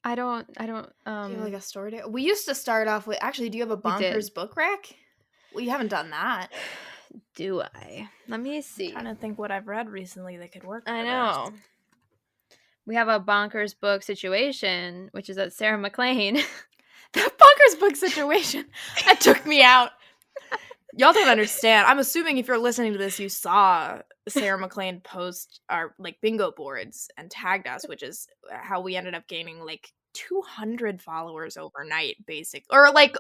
I don't, Do you have like a story? We used to start off with, actually, do you have a bonkers book rec? Well, you haven't done that. Do I? Let me see. I'm trying to think what I've read recently that could work for I know. this. We have a bonkers book situation, which is that Sarah MacLean. The bonkers book situation. That took me out. Y'all don't understand. I'm assuming if you're listening to this, you saw Sarah MacLean post our like bingo boards and tagged us, which is how we ended up gaining like 200 followers overnight, or like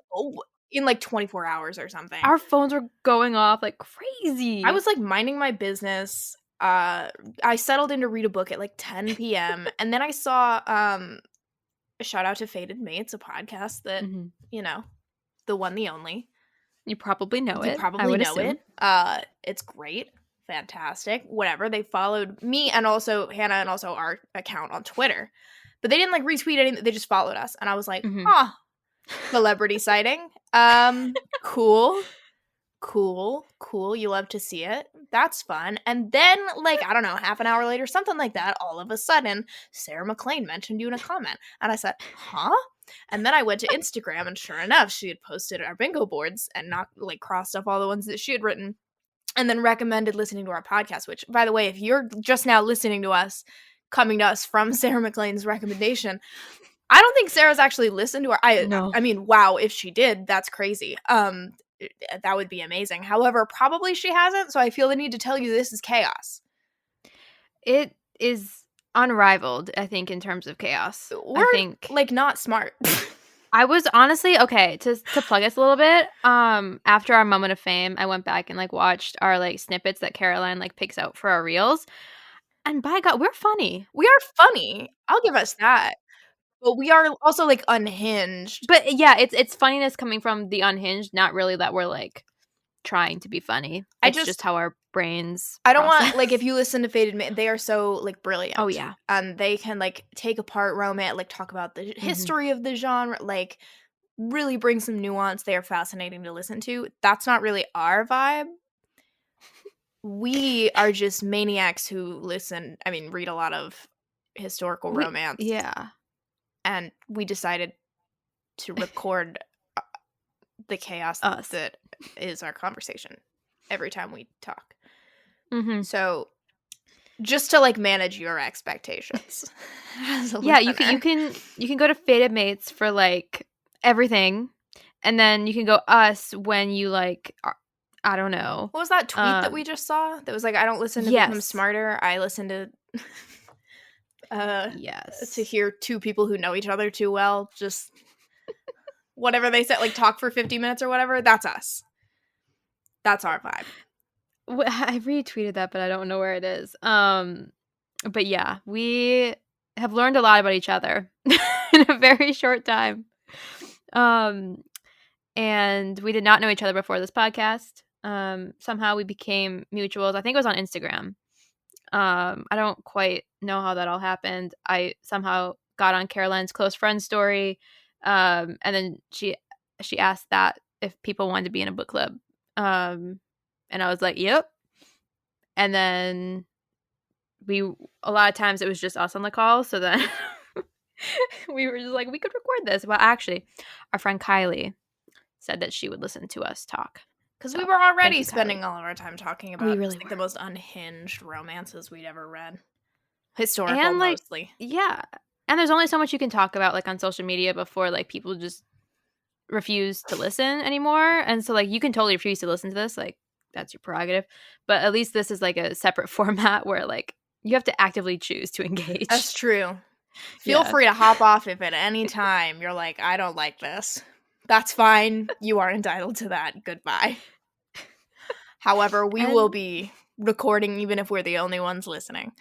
in like 24 hours or something. Our phones were going off like crazy. I was like minding my business. I settled in to read a book at like 10 p.m. and then I saw a shout out to Fated Mates, a podcast that you know, the one, the only. You probably know it. You probably know it. It's great. Fantastic. Whatever. They followed me and also Hannah and also our account on Twitter. But they didn't like retweet anything. They just followed us. And I was like, celebrity sighting. Cool. You love to see it. That's fun. And then, like, I don't know, half an hour later, something like that, all of a sudden, Sarah MacLean mentioned you in a comment. And I said, huh? And then I went to Instagram, and sure enough, she had posted our bingo boards and not, like, crossed off all the ones that she had written, and then recommended listening to our podcast, which, by the way, if you're just now listening to us, coming to us from Sarah MacLean's recommendation, I don't think Sarah's actually listened to our... I mean, wow, if she did, that's crazy. That would be amazing. However, probably she hasn't, so I feel the need to tell you this is chaos. It is unrivaled, I think, in terms of chaos. I think, like, not smart. I was honestly, okay, to plug us a little bit, after our moment of fame, I went back and, like, watched our, like, snippets that Caroline, like, picks out for our reels, and by God, we're funny. We are funny. I'll give us that. But we are also, like, unhinged. But, yeah, it's funniness coming from the unhinged, not really that we're, like, trying to be funny. It's just how our brains I don't want, like, if you listen to Fated Mates, they are so, like, brilliant. Oh, yeah. And they can, like, take apart romance, like, talk about the history of the genre, like, really bring some nuance. They are fascinating to listen to. That's not really our vibe. We are just maniacs who read a lot of historical romance. Yeah. And we decided to record the chaos that is our conversation every time we talk. So just to, like, manage your expectations. Yeah, you can go to Fated Mates for, like, everything, and then you can go us when you, like, I don't know. What was that tweet that we just saw? That was like, I don't listen to Become Smarter. I listen to to hear two people who know each other too well, just whatever they said, like, talk for 50 minutes or whatever. That's us. That's our vibe. I retweeted that, but I don't know where it is. But yeah, we have learned a lot about each other in a very short time. And we did not know each other before this podcast. Somehow we became mutuals. I think it was on Instagram. I don't quite know how that all happened. I somehow got on Caroline's close friend story. And then she asked that if people wanted to be in a book club. And I was like, yep. And then a lot of times it was just us on the call. So then we were just like, we could record this. Well, actually, our friend Kylie said that she would listen to us talk. Because we were already spending all of our time talking about the most unhinged romances we'd ever read. Historical, and, like, mostly. Yeah. And there's only so much you can talk about, like, on social media before, like, people just refuse to listen anymore. And so, like, you can totally refuse to listen to this. Like, that's your prerogative. But at least this is, like, a separate format where, like, you have to actively choose to engage. That's true. Feel free to hop off if at any time you're like, I don't like this. That's fine. You are entitled to that. Goodbye. However, we will be recording even if we're the only ones listening.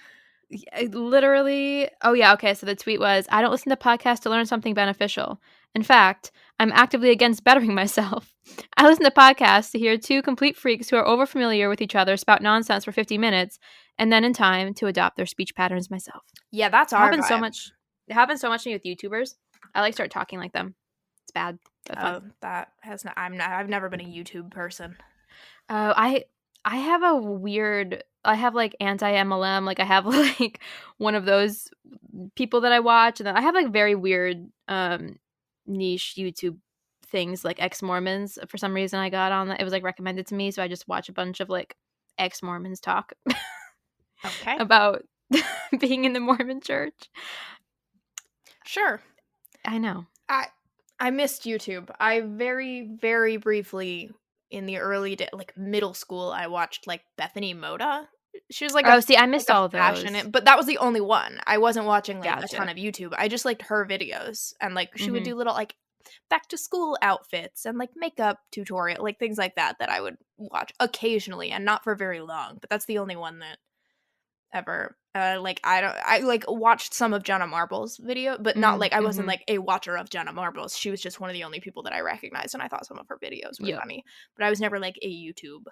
Literally. Oh, yeah. Okay. So the tweet was, I don't listen to podcasts to learn something beneficial. In fact, I'm actively against bettering myself. I listen to podcasts to hear two complete freaks who are overfamiliar with each other spout nonsense for 50 minutes, and then in time to adopt their speech patterns myself. Yeah, that's our vibe. It happens so much to me with YouTubers. I like start talking like them. It's bad. I've never been a YouTube person. I have a weird like anti-MLM, like I have like one of those people that I watch, and then I have like very weird niche YouTube things like ex-Mormons. For some reason I got on that. It was like recommended to me, so I just watch a bunch of like ex-Mormons talk Okay. about being in the Mormon church. Sure. I know. I missed YouTube. I very, very briefly in the early like middle school, I watched like Bethany Moda. She was like I missed like all those. passionate, but that was the only one. I wasn't watching like Gotcha. a ton of YouTube. I just liked her videos, and like she would Mhm. do little like back to school outfits and like makeup tutorial, like things like that I would watch occasionally and not for very long. But that's the only one that ever like I like watched some of Jenna Marbles video, but not like I wasn't like a watcher of Jenna Marbles. She was just one of the only people that I recognized, and I thought some of her videos were funny, but I was never like a YouTube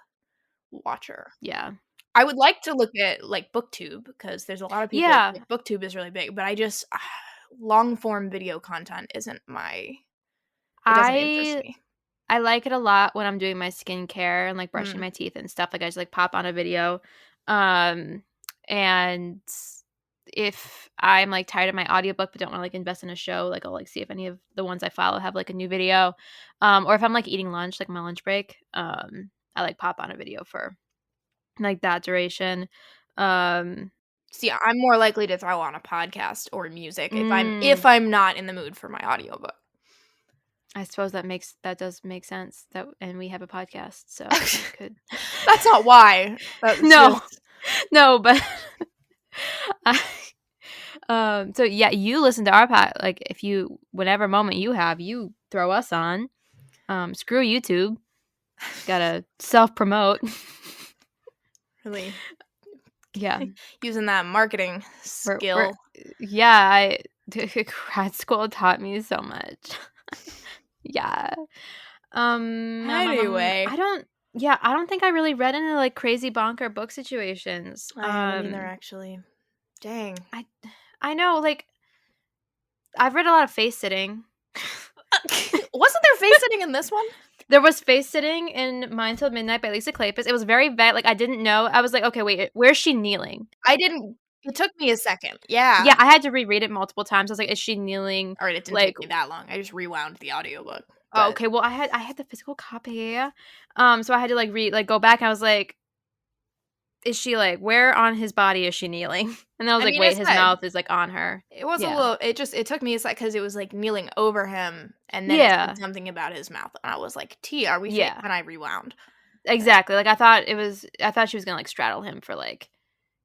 watcher. Yeah. I would like to look at like BookTube, because there's a lot of people like, BookTube is really big, but I just long form video content isn't it doesn't interest me. I like it a lot when I'm doing my skincare and like brushing my teeth and stuff. Like I just like pop on a video. And if I'm like tired of my audiobook but don't want to like invest in a show, like I'll like see if any of the ones I follow have like a new video. Or if I'm like eating lunch, like my lunch break, I like pop on a video for like that duration. See, I'm more likely to throw on a podcast or music if I'm not in the mood for my audiobook. I suppose that does make sense. And we have a podcast, so could. That's not why. No, but so yeah, you listen to our pod. Like if you, whatever moment you have, you throw us on. Screw YouTube. Gotta self-promote. Really? Yeah. Using that marketing skill. Grad school taught me so much. Yeah. Anyway. I don't think I really read any like crazy bonker book situations. I haven't either, actually. Dang. I know, like I've read a lot of face-sitting. Wasn't there face-sitting in this one? There was face-sitting in Mine Till Midnight by Lisa Kleypas. It was very vague. Like I didn't know. I was like, okay, wait, where's she kneeling? It took me a second. Yeah. Yeah, I had to reread it multiple times. I was like, is she kneeling? All right, it didn't take me that long. I just rewound the audiobook. Oh, okay. Well, I had the physical copy. So I had to like go back. And I was like, is she like, where on his body is she kneeling? And then I was like, wait, his mouth is like on her. It was a little. It took me a sec because it was like kneeling over him, and then it said something about his mouth, and I was like, "T, are we?" Yeah. And I rewound. Exactly. Like I thought she was gonna like straddle him for like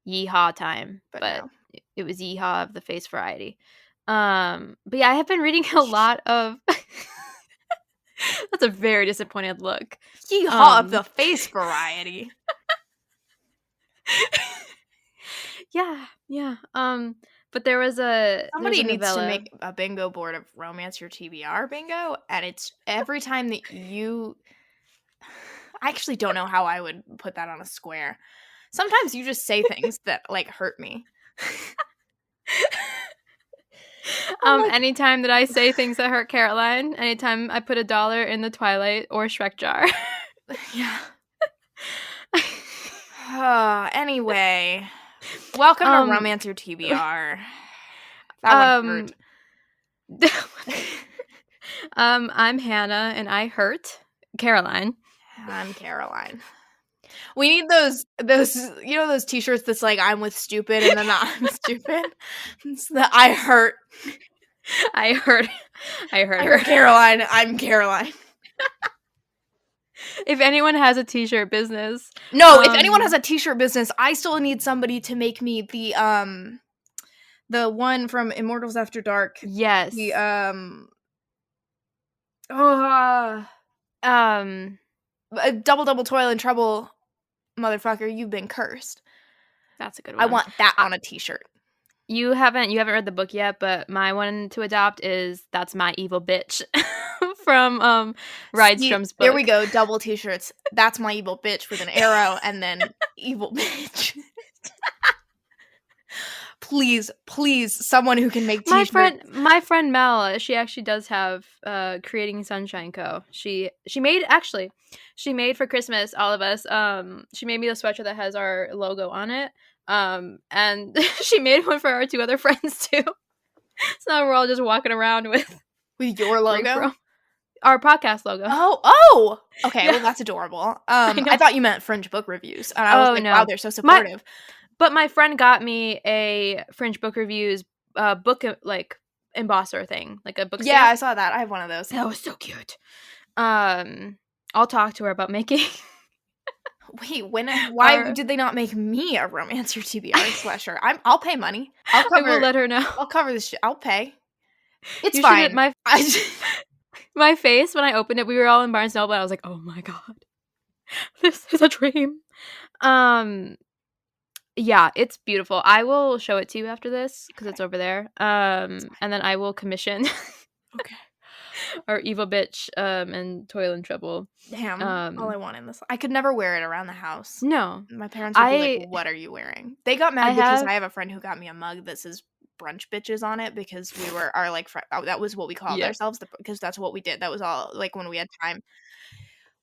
yeehaw time, but no. It was yeehaw of the face variety. But yeah, I have been reading a lot of. That's a very disappointed look. Yeehaw of the face variety. Yeah. But there was somebody needs to make a bingo board of Romance Your TBR bingo, and it's every time that you. I actually don't know how I would put that on a square. Sometimes you just say things that like hurt me. Anytime that I say things that hurt Caroline, anytime I put $1 in the Twilight or Shrek jar. Yeah. Anyway, welcome to Romance Your TBR. That one hurt. I'm Hannah, and I hurt Caroline. I'm Caroline. We need those those t-shirts that's like I'm with stupid and then I'm stupid. It's the I hurt her. Caroline. I'm Caroline. If anyone has a t-shirt business. No, if anyone has a t-shirt business, I still need somebody to make me the one from Immortals After Dark. Yes. The double toil and trouble, motherfucker, you've been cursed. That's a good one. I want that on a t-shirt. You haven't read the book yet, but my one to adopt is That's My Evil Bitch from Rydstrom's book. There we go, double t-shirts. That's my evil bitch with an arrow and then evil bitch. please, someone who can make t-shirts. My friend Mel, she actually does have Creating Sunshine Co. She made for Christmas all of us. She made me a sweatshirt that has our logo on it. And she made one for our 2 other friends too. So now we're all just walking around with your logo. Our podcast logo. Oh, okay. Yeah. Well, that's adorable. I thought you meant Fringe book reviews, and I was like, no. Wow, they're so supportive. But my friend got me a Fringe book reviews book like embosser thing, like a book. Yeah, I saw that. I have one of those. That was so cute. I'll talk to her about making. Wait, why did they not make me a Romance Your TBR sweatshirt? I'll pay money. I will let her know. I'll cover this shit. I'll pay. It's fine. My face when I opened it, we were all in Barnes & Noble, and I was like, oh my god, this is a dream. Yeah, it's beautiful. I will show it to you after this because it's over there. And then I will commission our Evil Bitch and Toil and Trouble. Damn, all I want in this. I could never wear it around the house. No. My parents would be like, what are you wearing? They got mad because I have a friend who got me a mug that says brunch bitches on it because we were that was what we called ourselves because that's what we did. That was all like when we had time.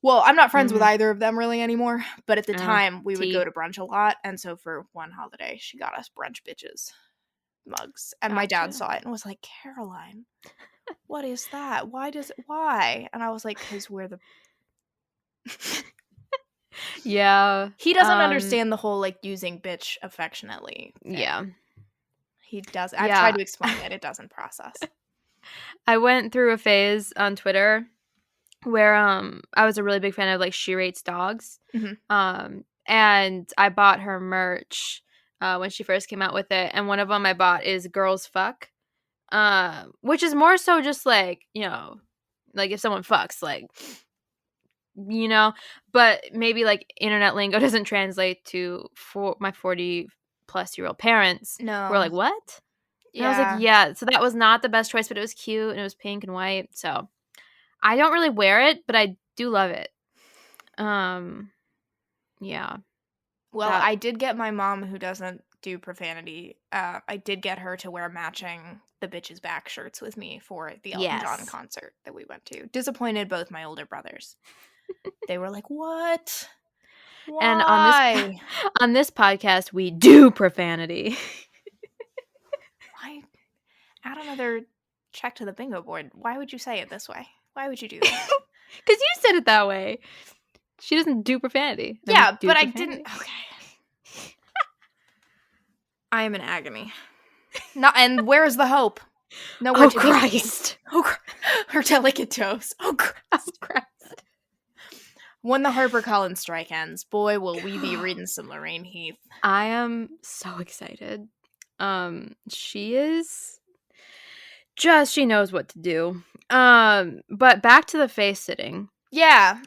Well, I'm not friends with either of them really anymore, but at the time we would go to brunch a lot, and so for one holiday she got us brunch bitches mugs, and my dad saw it and was like, Caroline, what is that? Why? And I was like, because we're the yeah. He doesn't understand the whole like using bitch affectionately thing. Yeah. He does. I've tried to explain it. It doesn't process. I went through a phase on Twitter where I was a really big fan of like She Rates Dogs. And I bought her merch when she first came out with it, and one of them I bought is Girls Fuck, which is more so just like, you know, like if someone fucks, like, you know, but maybe like internet lingo doesn't translate to for my 40-plus-year-old parents. No, we're like, what? And I was like, yeah. So that was not the best choice, but it was cute and it was pink and white. So I don't really wear it, but I do love it. Yeah. Well, I did get my mom, who doesn't do profanity, I did get her to wear matching The Bitches Back shirts with me for the Elton John concert that we went to. Disappointed both my older brothers. They were like, what? Why? And on this podcast, we do profanity. Why? Add another check to the bingo board. Why would you say it this way? Why would you do that? Because you said it that way. She doesn't do profanity. Yeah, but profanity. I didn't. Okay. I am in agony. And where is the hope? No. Oh, Christ. Her delicate toes. Oh, Christ. When the HarperCollins strike ends, boy, will we be reading some Lorraine Heath. I am so excited. She is just, she knows what to do. But back to the face-sitting. Yeah.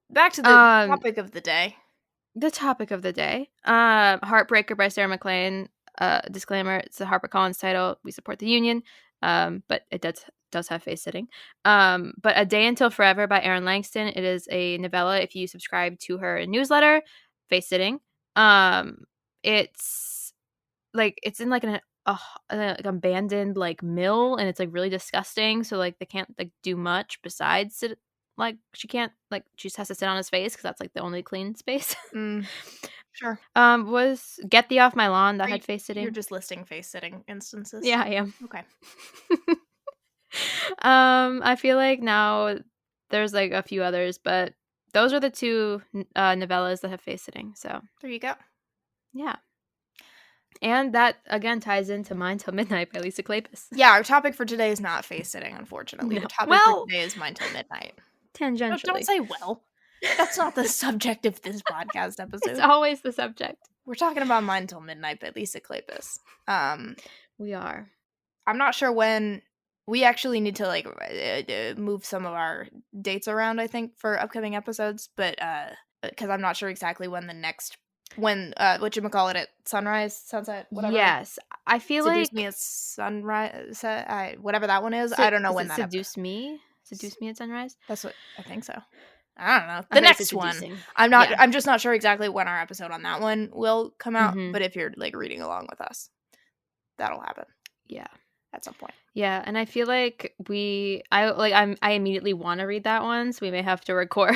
Back to the topic of the day. The topic of the day. Heartbreaker by Sarah MacLean. Disclaimer, it's a HarperCollins title. We support the union. But it does have face-sitting. But A Day Until Forever by Erin Langston. It is a novella if you subscribe to her newsletter, Face-sitting. It's in like an abandoned like mill, and it's like really disgusting, so like they can't like do much besides sit. Like she can't, like she just has to sit on his face because that's like the only clean space. Sure. Was Get Thee Off My Lawn that had face-sitting. You're just listing face-sitting instances. Yeah, I am. Okay. I feel like now there's like a few others, but those are the 2 novellas that have face-sitting. So there you go. Yeah. And that, again, ties into Mine Till Midnight by Lisa Kleypas. Yeah, our topic for today is not face-sitting, unfortunately. No. The topic for today is Mine Till Midnight. Tangentially. No, don't say well. That's not the subject of this podcast episode. It's always the subject. We're talking about Mine Till Midnight by Lisa Kleypas. We are. I'm not sure when. We actually need to like move some of our dates around, I think, for upcoming episodes, but because I'm not sure exactly when the next whatchamacallit at sunset, whatever. Yes, I feel Seduce like Me at sunrise, whatever that one is. I don't know when that. Seduce Me at sunrise. That's what I think so. I don't know. The next one. I'm not. Yeah. I'm just not sure exactly when our episode on that one will come out. But if you're like reading along with us, that'll happen. Yeah. At some point. Yeah, and I feel like I immediately want to read that one, so we may have to record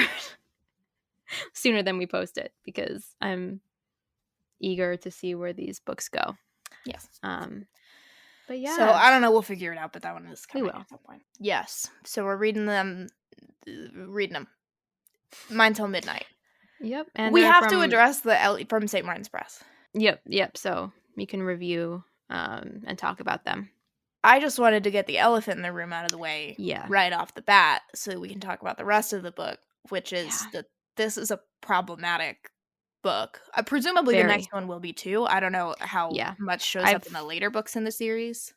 sooner than we post it because I'm eager to see where these books go. Yes. But yeah. So I don't know, we'll figure it out, but that one is coming will. at some point. Yes. So we're reading them. Mine till midnight. Yep. And we have to address the from St. Martin's Press. Yep. So we can review and talk about them. I just wanted to get the elephant in the room out of the way right off the bat so we can talk about the rest of the book, which is that this is a problematic book. Presumably the next one will be too. I don't know how much shows up in the later books in the series.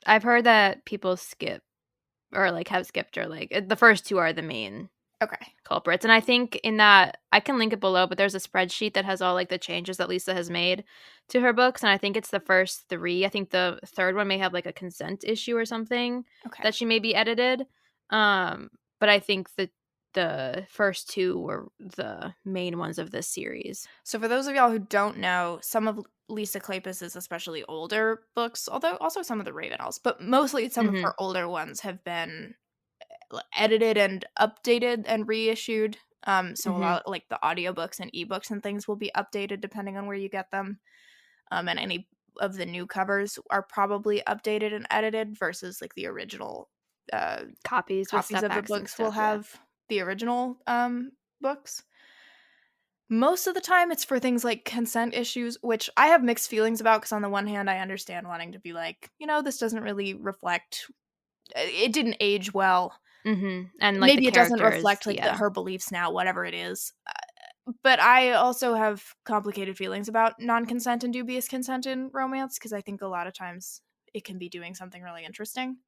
I've heard that people skip or like have skipped or like the first two are the main culprits. And I think in that, I can link it below, but there's a spreadsheet that has all like the changes that Lisa has made to her books. And I think it's the first three. I think the third one may have like a consent issue or something that she maybe edited. But I think that the first two were the main ones of this series. So for those of y'all who don't know, some of Lisa Kleypas' especially older books, although also some of the Ravenels, but mostly some of her older ones have been edited and updated and reissued. So a lot like the audiobooks and ebooks and things will be updated depending on where you get them. And any of the new covers are probably updated and edited versus like the original copies of the books will have the original books. Most of the time it's for things like consent issues, which I have mixed feelings about because on the one hand I understand wanting to be like, this doesn't really reflect, it didn't age well. And like maybe it doesn't reflect like her beliefs now, whatever it is. But I also have complicated feelings about non-consent and dubious consent in romance because I think a lot of times it can be doing something really interesting.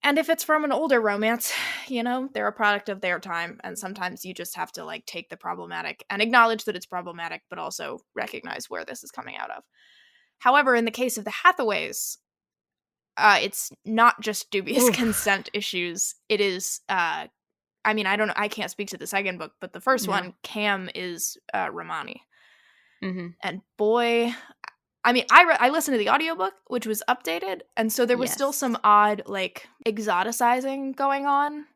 And if it's from an older romance, they're a product of their time, and sometimes you just have to like take the problematic and acknowledge that it's problematic, but also recognize where this is coming out of. However, in the case of the Hathaways, it's not just dubious consent issues. It is, I don't know. I can't speak to the second book, but the first one, Cam is Romani. And boy, I listened to the audiobook, which was updated. And so there was still some odd, like, exoticizing going on.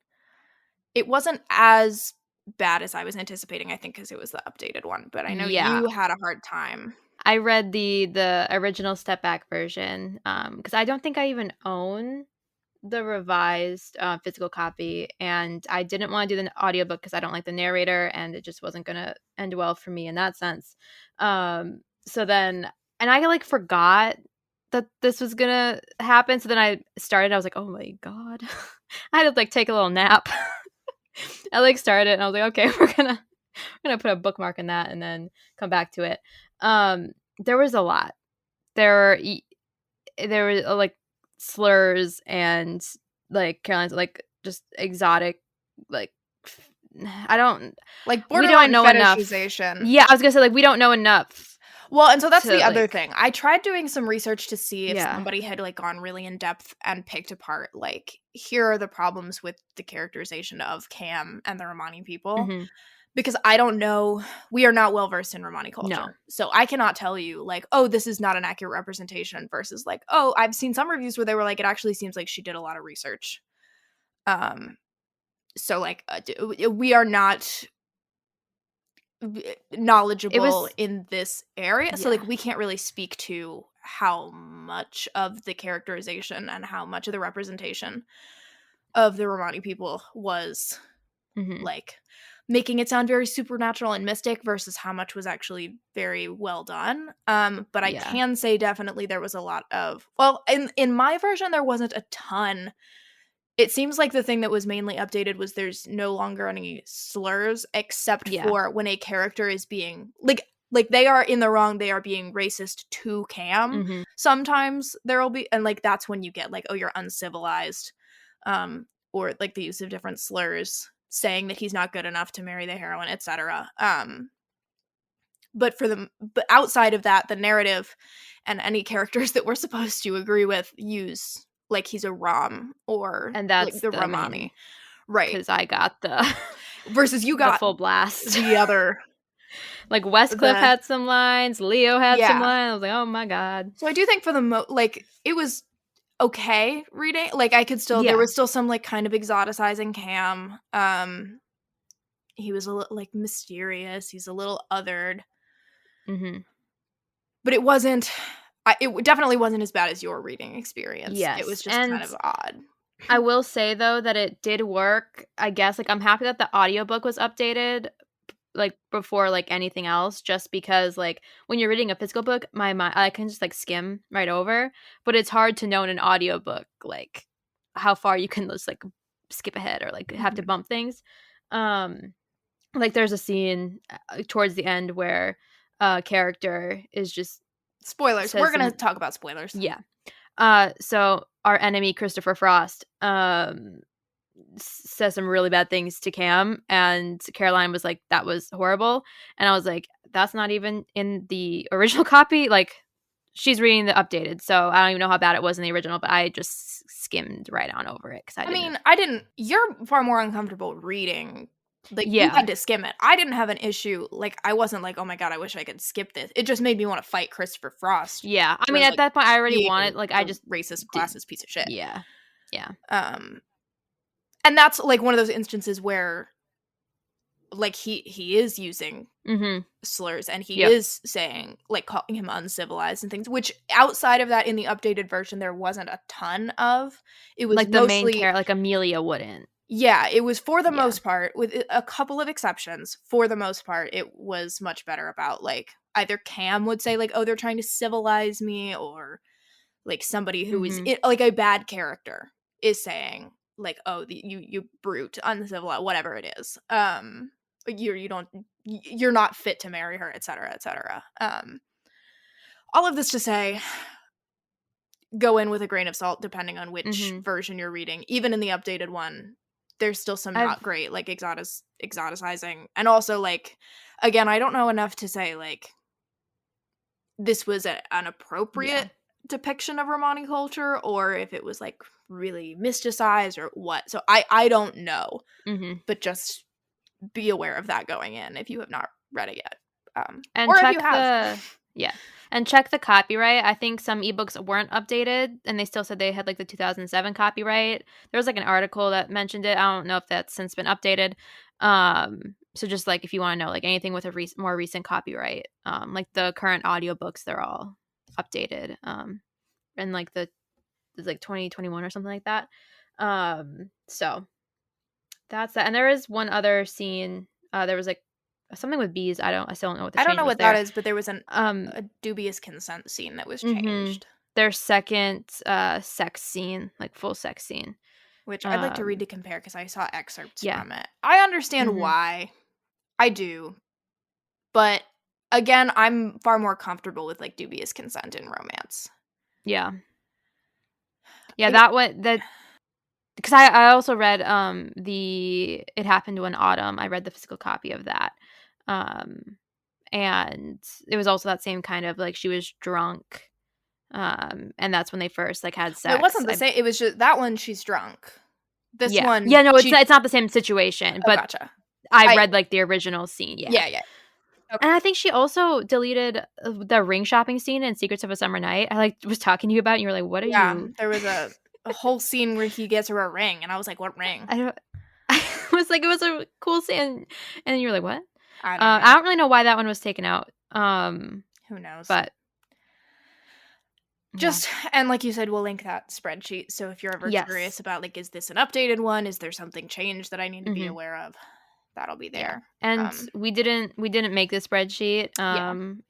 It wasn't as bad as I was anticipating, I think, because it was the updated one. But I know you had a hard time. I read the original step back version because I don't think I even own the revised physical copy, and I didn't want to do the audiobook because I don't like the narrator and it just wasn't going to end well for me in that sense. So then, and I like forgot that this was going to happen. So then I was like, oh my God. I had to like take a little nap. I like started it and I was like, okay, we're gonna put a bookmark in that and then come back to it. There was a lot. There were like slurs and like Caroline's like just exotic, like I don't like borderline fetishization. Yeah, I was gonna say like we don't know enough. Well, and so that's the other thing. I tried doing some research to see if somebody had like gone really in depth and picked apart like here are the problems with the characterization of Cam and the Romani people. Because I don't know, we are not well versed in Romani culture. No. So I cannot tell you like, oh, this is not an accurate representation versus like, oh, I've seen some reviews where they were like, it actually seems like she did a lot of research. So like we are not knowledgeable in this area. So like we can't really speak to how much of the characterization and how much of the representation of the Romani people was like making it sound very supernatural and mystic versus how much was actually very well done. But I can say definitely there was a lot of, well, in my version, there wasn't a ton. It seems like the thing that was mainly updated was there's no longer any slurs except for when a character is being like they are in the wrong, they are being racist to Cam. Sometimes there will be, and like that's when you get like, oh, you're uncivilized, or like the use of different slurs saying that he's not good enough to marry the heroine, etc. But outside of that, the narrative and any characters that we're supposed to agree with use like he's a Rom or and that's like the Romani, right? Because I got the versus you got the full blast. The other Like Westcliff had some lines, Leo had some lines. I was like, oh my god. So I do think for the like it was okay reading. Like I could still there was still some like kind of exoticizing Cam. He was a little like mysterious. He's a little othered. Mm-hmm. But it wasn't. It definitely wasn't as bad as your reading experience. Yes, It was just kind of odd. I will say though that it did work. I guess like I'm happy that the audiobook was updated like before like anything else, just because like when you're reading a physical book, my mind I can just like skim right over, but it's hard to know in an audiobook like how far you can just like skip ahead or like have to bump things. Like there's a scene towards the end where a character is just spoilers. We're gonna talk about spoilers. Yeah. So our enemy Christopher Frost says some really bad things to Cam, and Caroline was like, that was horrible. And I was like, that's not even in the original copy. Like she's reading the updated, so I don't even know how bad it was in the original, but I just skimmed right on over it because I didn't. You're far more uncomfortable reading. Like you had to skim it. I didn't have an issue. Like I wasn't like, oh my god, I wish I could skip this. It just made me want to fight Christopher Frost. Yeah, I mean at that point I already wanted like I just racist classist piece of shit. Yeah. And that's like one of those instances where like he is using slurs and he is saying like calling him uncivilized and things, which outside of that in the updated version there wasn't a ton of. It was like the main character, like Amelia wouldn't. Yeah, it was for the most part, with a couple of exceptions, for the most part, it was much better about, like, either Cam would say, like, oh, they're trying to civilize me, or, like, somebody who is, like, a bad character is saying, like, oh, you brute, uncivilized, whatever it is. You're not fit to marry her, etc., etc. All of this to say, go in with a grain of salt, depending on which version you're reading. Even in the updated one, there's still some not great, like, exoticizing. And also, like, again, I don't know enough to say, like, this was an appropriate depiction of Romani culture, or if it was, like, really mysticized, or what. So I don't know. But just be aware of that going in if you have not read it yet. And or check if you have. And check the copyright. I think some ebooks weren't updated, and they still said they had like the 2007 copyright. There was like an article that mentioned it. I don't know if that's since been updated. So just like if you want to know like anything with a more recent copyright, like the current audiobooks, they're all updated. And like it's like 2021 or something like that. So that's that. And there is one other scene. There was like something with bees. I still don't know what the I don't know what there. that is, but there was a dubious consent scene that was changed. Their second sex scene, like full sex scene. Which I'd like to read to compare because I saw excerpts from it. I understand why. I do. But again, I'm far more comfortable with like dubious consent in romance. Yeah. Yeah, that one because I also read the It Happened One Autumn. I read the physical copy of that. And it was also that same kind of like she was drunk. And that's when they first like had sex. It wasn't the same. It was just that one she's drunk. This one. Yeah, no, it's not the same situation. But gotcha. I read like the original scene. Yeah. Yeah. Okay. And I think she also deleted the ring shopping scene in Secrets of a Summer Night. I like was talking to you about it and you were like, what are you? Yeah, there was a whole scene where he gets her a ring and I was like, what ring? I was like, it was a cool scene. And you were like, what? I don't really know why that one was taken out. Who knows? But just and like you said, we'll link that spreadsheet. So if you're ever curious about like, is this an updated one? Is there something changed that I need to be aware of? That'll be there. And we didn't make this spreadsheet.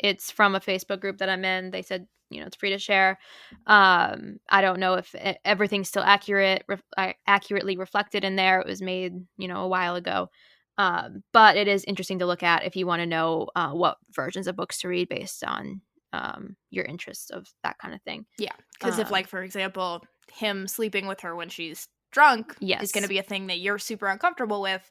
It's from a Facebook group that I'm in. They said, it's free to share. I don't know if everything's still accurately reflected in there. It was made, a while ago. But it is interesting to look at if you want to know what versions of books to read based on your interest of that kind of thing. Yeah, because if, like, for example, him sleeping with her when she's drunk is going to be a thing that you're super uncomfortable with,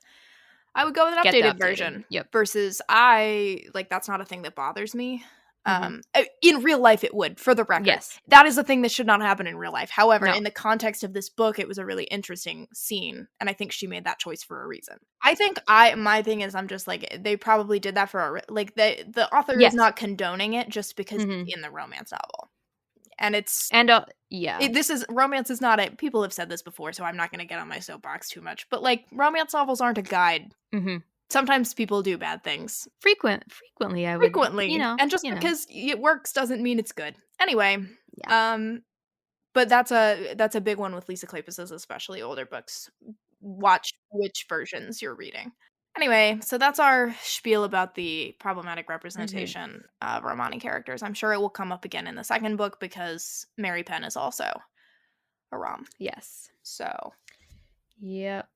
I would go with an updated version. Yep. Versus that's not a thing that bothers me. In real life, it would, for the record. Yes. That is a thing that should not happen in real life. However, No. in the context of this book, it was a really interesting scene, and I think she made that choice for a reason. I think my thing is, I'm just like, they probably did that for the author Yes. is not condoning it just because Mhm. it's in the romance novel. And it's yeah. Romance is not people have said this before, so I'm not going to get on my soapbox too much. But like, romance novels aren't a guide. Mhm. Sometimes people do bad things. Frequently, I would. Frequently, and just because it works doesn't mean it's good. Anyway, but that's a big one with Lisa Kleypas', especially older books. Watch which versions you're reading. Anyway, so that's our spiel about the problematic representation of Romani characters. I'm sure it will come up again in the second book because Mary Penn is also a Rom. Yes. So. Yep.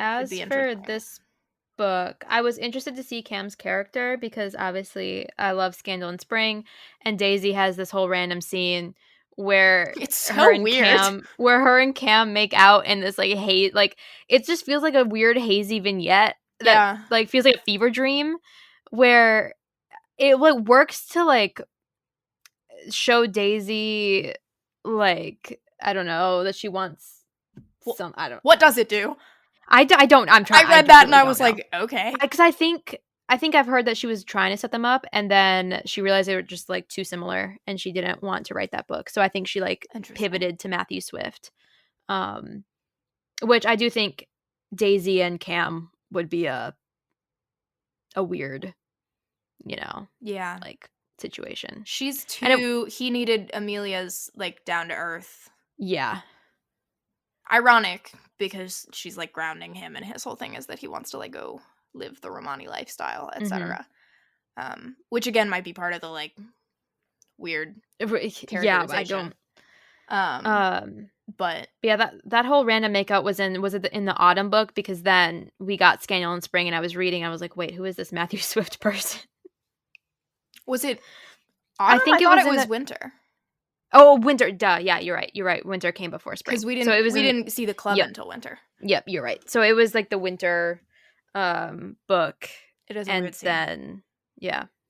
As for this book, I was interested to see Cam's character because obviously I love Scandal in Spring, and Daisy has this whole random scene where it's so weird. Where her and Cam make out in this like haze, like it just feels like a weird hazy vignette that like feels like a fever dream, where it like works to like show Daisy like I don't know that she wants some. I don't. What does it do? I don't. I'm trying. I read that and I was like, okay, because I think I've heard that she was trying to set them up, and then she realized they were just like too similar, and she didn't want to write that book. So I think she like pivoted to Matthew Swift, which I do think Daisy and Cam would be a weird, like situation. She's too. He needed Amelia's like down to earth. Yeah. Ironic because she's like grounding him, and his whole thing is that he wants to like go live the Romani lifestyle, etc. Which again might be part of the like weird characterization. I don't. But yeah, that whole random makeout was in the autumn book, because then we got Scandal in Spring, and I was reading, I was like, wait, who is this Matthew Swift person? Was it autumn? I thought it was winter. Oh, winter. Duh. Yeah, you're right. Winter came before spring. Because we didn't see the club until winter. Yep, you're right. So it was like the winter book. It is a and weird scene. Then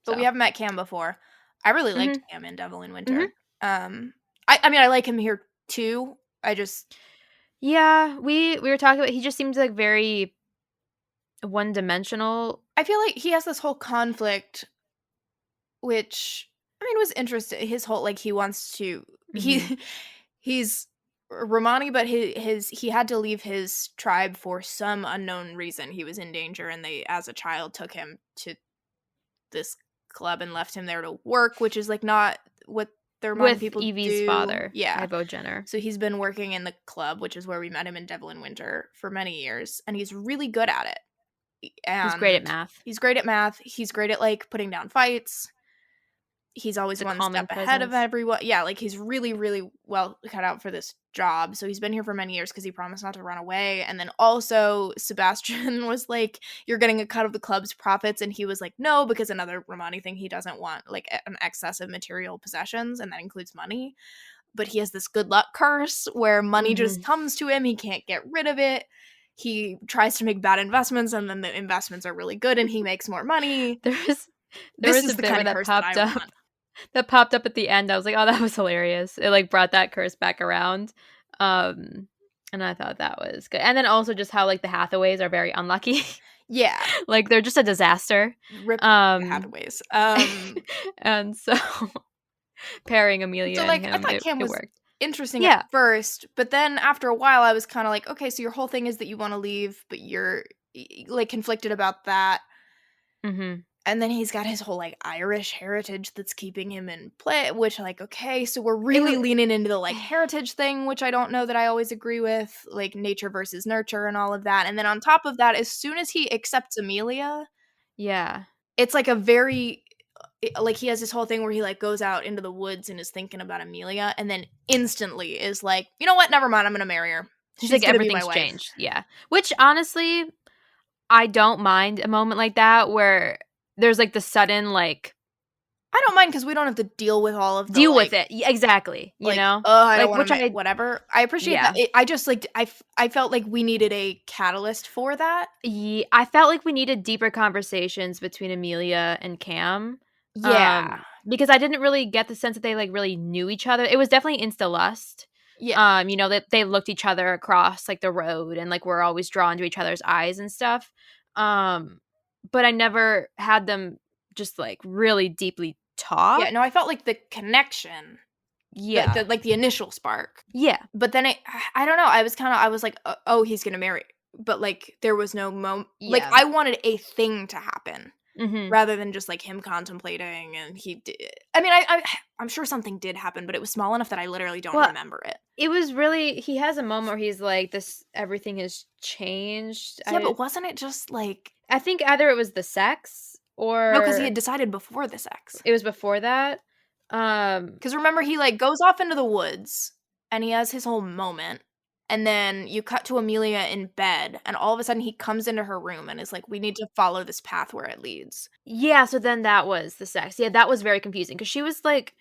But we haven't met Cam before. I really liked Cam in Devil in Winter. I mean I like him here too. we were talking about, he just seems like very one-dimensional. I feel like he has this whole conflict, which I mean was interesting. His whole like he wants to he's Romani, but he had to leave his tribe for some unknown reason. He was in danger, and they as a child took him to this club and left him there to work, which is like not what their Romani people Evie's do. father, yeah, Ivo Jenner. So he's been working in the club, which is where we met him in Devil in Winter, for many years, and he's really good at it. And he's great at math. He's great at like putting down fights. He's always one step ahead of everyone. Yeah, like he's really, really well cut out for this job. So he's been here for many years because he promised not to run away. And then also Sebastian was like, you're getting a cut of the club's profits. And he was like, no, because another Romani thing, he doesn't want like an excess of material possessions. And that includes money. But he has this good luck curse where money just comes to him. He can't get rid of it. He tries to make bad investments, and then the investments are really good and he makes more money. There was a bit where that popped up at the end. I was like, oh, that was hilarious. It like brought that curse back around. And I thought that was good. And then also just how like the Hathaways are very unlucky. Yeah. Like they're just a disaster. Rip Hathaways. And so pairing Amelia and him, I thought Cam was worked. Interesting at first, but then after a while I was kind of like, okay, so your whole thing is that you want to leave, but you're like conflicted about that. And then he's got his whole like Irish heritage that's keeping him in play, which like, okay, so we're really leaning into the like heritage thing, which I don't know that I always agree with, like nature versus nurture and all of that. And then on top of that, as soon as he accepts Amelia, it's like a very like he has this whole thing where he like goes out into the woods and is thinking about Amelia, and then instantly is like, you know what, never mind, I'm gonna marry her. She's like, everything's changed. Yeah, which honestly I don't mind a moment like that where there's like the sudden like, I don't mind because we don't have to deal with all of the with it. Exactly. You know? I don't want to whatever. I appreciate that. I just like I felt like we needed a catalyst for that. Yeah, I felt like we needed deeper conversations between Amelia and Cam. Yeah. Because I didn't really get the sense that they like really knew each other. It was definitely insta lust. Yeah. You know, that they looked each other across like the road and like were always drawn to each other's eyes and stuff. But I never had them just like really deeply talk. Yeah, no, I felt like the connection, Yeah. like the initial spark. Yeah. But then I don't know, I was like, oh, he's gonna marry, but like there was no moment. Like Yeah. I wanted a thing to happen Mm-hmm. rather than just like him contemplating, and he did. I mean, I'm sure something did happen, but it was small enough that I literally don't remember it. It was really, he has a moment where he's like, this, everything has changed. Yeah, but wasn't it just like, I think either it was the sex or no, because he had decided before the sex. it was before that. Because remember, he like goes off into the woods and he has his whole moment. And then you cut to Amelia in bed, and all of a sudden he comes into her room and is like, we need to follow this path where it leads. Yeah, so then that was the sex. Yeah, that was very confusing because she was like,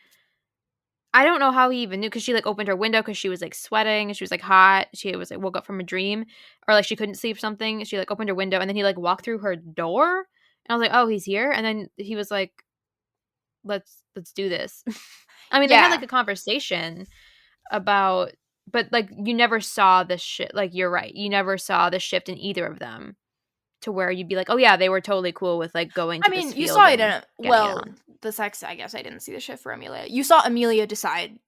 I don't know how he even knew because she like opened her window because she was like sweating and she was like hot. She was like woke up from a dream or like she couldn't sleep or something. She like opened her window and then he like walked through her door. And I was like, oh, he's here. And then he was like, let's do this. I mean, they had like a conversation about, but like you never saw the shit. Like you're right, you never saw the shift in either of them to where you'd be like, oh yeah, they were totally cool with like going to this You field saw it and in getting it on. the sex, I guess I didn't see the shift for Amelia. You saw Amelia decide.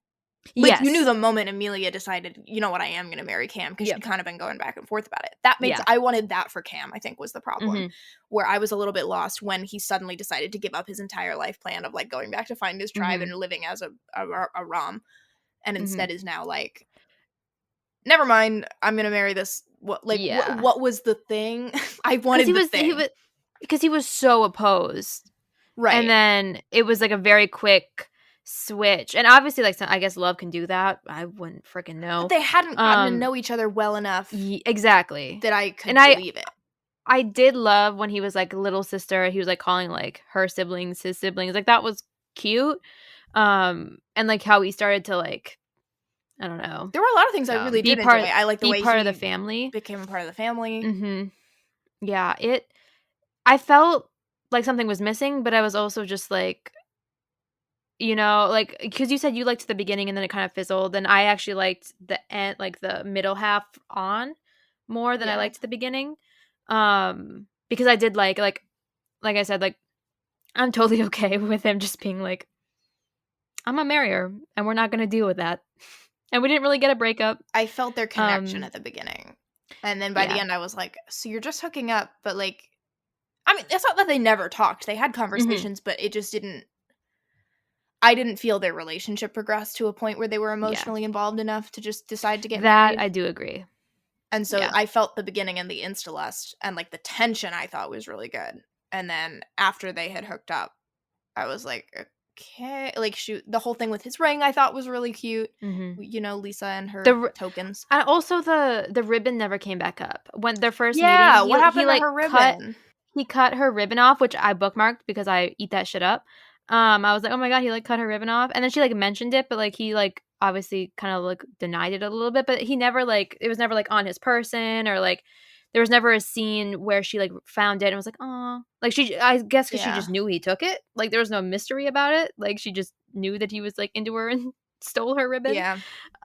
Like, Yes. you knew the moment Amelia decided, you know what, I am going to marry Cam, because she'd kind of been going back and forth about it. That makes, I wanted that for Cam, I think, was the problem. Where I was a little bit lost when he suddenly decided to give up his entire life plan of, like, going back to find his tribe and living as a Rom. And instead is now, like, never mind, I'm going to marry this. What was the thing? I wanted the thing. Because he was so opposed. Right. And then it was, like, a very quick switch, and obviously like I guess love can do that. I wouldn't freaking know. But they hadn't gotten to know each other well enough. Exactly. That I could believe it. I did love when he was like little sister. He was like calling like her siblings his siblings. Like that was cute. And like how he started to like, I don't know. There were a lot of things I really did enjoy. I like the way part he of the family became a part of the family. Yeah, I felt like something was missing, but I was also just like, you know, like, because you said you liked the beginning and then it kind of fizzled, and I actually liked the end, like the middle half on more than I liked the beginning, because I did like I said, like I'm totally okay with him just being like, I'm gonna marry her and we're not gonna deal with that, and we didn't really get a breakup. I felt their connection at the beginning, and then by the end I was like, so you're just hooking up, but like, I mean, it's not that they never talked. They had conversations, but it just didn't. I didn't feel their relationship progress to a point where they were emotionally involved enough to just decide to get married. I do agree. And so I felt the beginning and the insta-lust and like the tension I thought was really good. And then after they had hooked up, I was like, okay. Like, shoot, the whole thing with his ring I thought was really cute. You know, Lisa and her tokens. And also the ribbon never came back up. When their first meeting, what happened to her ribbon? He cut her ribbon off, which I bookmarked because I eat that shit up. I was like, oh my god, he like cut her ribbon off, and then she like mentioned it, but like he like obviously kind of like denied it a little bit, but he never like, it was never like on his person, or like there was never a scene where she like found it and was like, oh, like I guess because she just knew he took it, like there was no mystery about it, like she just knew that he was like into her and stole her ribbon.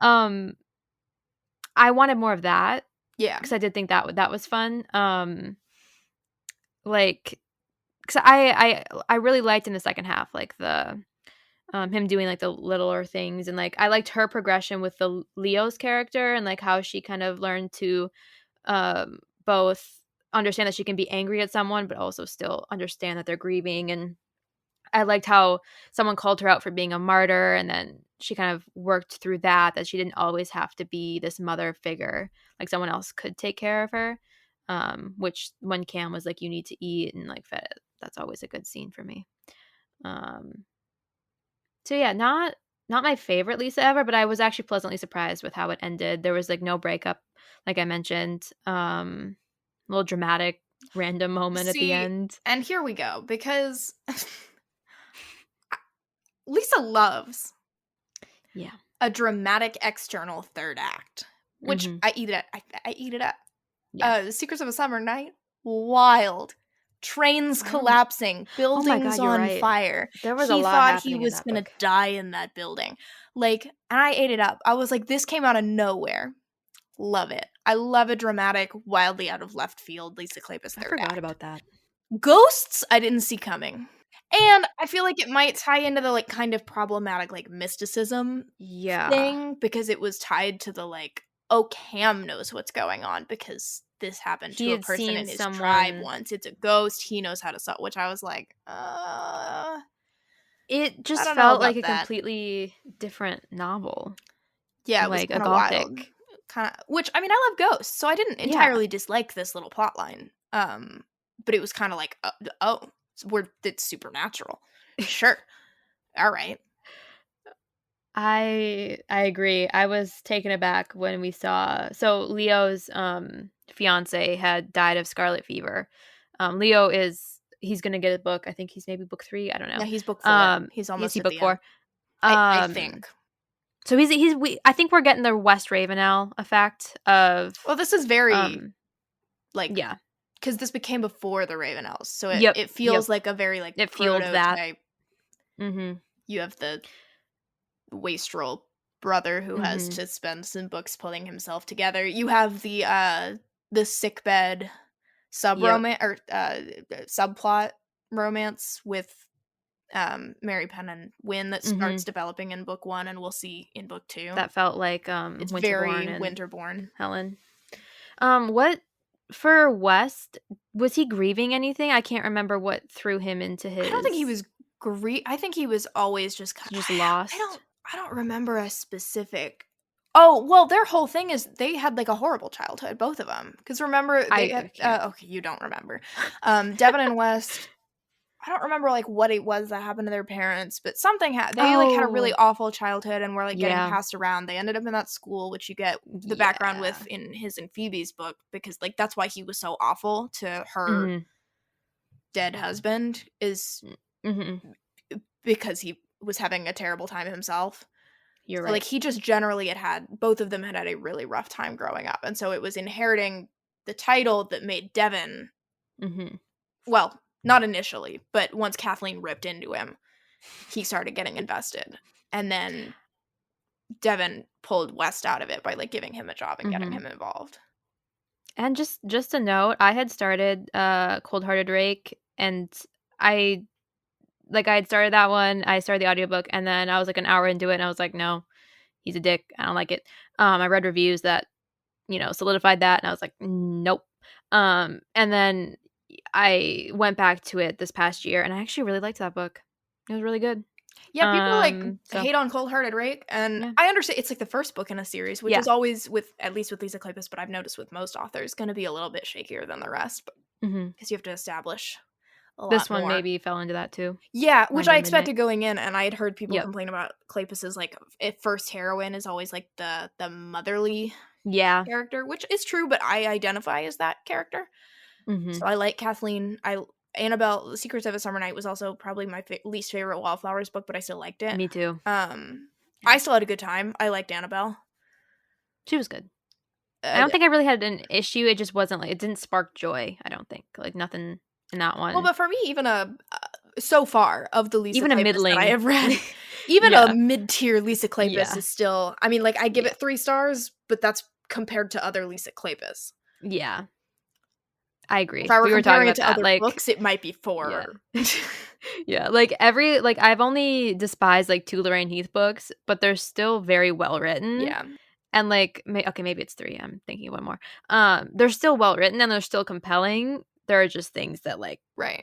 I wanted more of that, because I did think that was fun. Like, because I really liked in the second half, like the him doing like the littler things, and like I liked her progression with the Leo's character, and like how she kind of learned to both understand that she can be angry at someone but also still understand that they're grieving. And I liked how someone called her out for being a martyr, and then she kind of worked through that she didn't always have to be this mother figure, like someone else could take care of her, which when Cam was like, you need to eat, and like fed it, that's always a good scene for me. So yeah, not my favorite Lisa ever, but I was actually pleasantly surprised with how it ended. There was like no breakup, like I mentioned. Little dramatic random moment at the end. And here we go, because Lisa loves a dramatic external third act, which I eat it up. The Secrets of a Summer Night, wild. trains collapsing, buildings you're on right. fire. There was a He lot thought he happening in was that gonna book. die in that building. Like, and I ate it up. I was like, this came out of nowhere. Love it. I love a dramatic, wildly out of left field Lisa Kleypas I third forgot act. about that. Ghosts, I didn't see coming. And I feel like it might tie into the, like, kind of problematic, like, mysticism Yeah. thing, because it was tied to the, like, oh, Cam knows what's going on because this happened He to a had person seen in his tribe someone. once. It's a ghost. He knows how to solve, which I was like, It I just don't know felt like about a that. completely different novel. Yeah, it was Like a kind of wild. gothic. Kind of, which, I mean, I love ghosts, so I didn't Yeah. entirely dislike this little plot line. But it was kind of like, it's supernatural. Sure. All right. I agree. I was taken aback when we saw Leo's fiance had died of scarlet fever. Leo he's gonna get a book. I think he's maybe book 3. I don't know. Yeah, he's book 4. He's Is almost he at book the 4? end. I think. So I think we're getting the West Ravenel effect of. Well, this is very like, yeah, because this became before the Ravenels, so Yep, it feels like a very, like, it fueled that. prototype. Mm-hmm. You have the wastrel brother who has Mm-hmm. to spend some books pulling himself together. You have the sickbed sub-romance or subplot romance with Mary Penn and Wynne that starts developing in book 1 and we'll see in book 2. That felt like It's Winterborn very and Winterborn. Helen. What for West, was he grieving anything? I can't remember what threw him into his. I don't think he was I think he was always just kind just lost. I don't remember a specific. Oh, well, their whole thing is they had, like, a horrible childhood, both of them. Because remember, they had, okay, you don't remember. Devin and West, I don't remember, like, what it was that happened to their parents, but something they, like, had a really awful childhood and were, like, getting passed around. They ended up in that school, which you get the background with in his and Phoebe's book, because, like, that's why he was so awful to her dead husband, is because he was having a terrible time himself. You're right. Like, he just generally both of them had a really rough time growing up, and so it was inheriting the title that made Devin, well, not initially, but once Kathleen ripped into him, he started getting invested, and then Devin pulled West out of it by, like, giving him a job and getting him involved. And just a note, I had started Cold Hearted Rake, and I had started that one. I started the audiobook, and then I was like an hour into it, and I was like, no, he's a dick. I don't like it. I read reviews that, solidified that, and I was like, nope. And then I went back to it this past year, and I actually really liked that book. It was really good. Yeah, people hate on Cold Hearted Rake, and I understand it's like the first book in a series, which is always at least with Lisa Kleypas, but I've noticed with most authors, going to be a little bit shakier than the rest, because you have to establish a lot This one more. maybe fell into that too. Yeah, which I expected going in, and I had heard people complain about Kleypas's, like, first heroine is always, like, the motherly character, which is true, but I identify as that character. So I like Kathleen. Annabelle, The Secrets of a Summer Night was also probably my least favorite Wildflowers book, but I still liked it. Me too. I still had a good time. I liked Annabelle. She was good. I don't think I really had an issue. It just wasn't it didn't spark joy. I don't think nothing in that one. Well, but for me, even so far of the Lisa Kleypas a middling that I have read, even a mid-tier Lisa Kleypas is still. I mean, like, I give it 3 stars, but that's compared to other Lisa Kleypas. Yeah. I agree. If I were comparing it to other books, it might be 4. Yeah, I've only despised 2 Lorraine Heath books, but they're still very well written. Yeah. And maybe it's 3. I'm thinking of one more. They're still well written and they're still compelling. There are just things that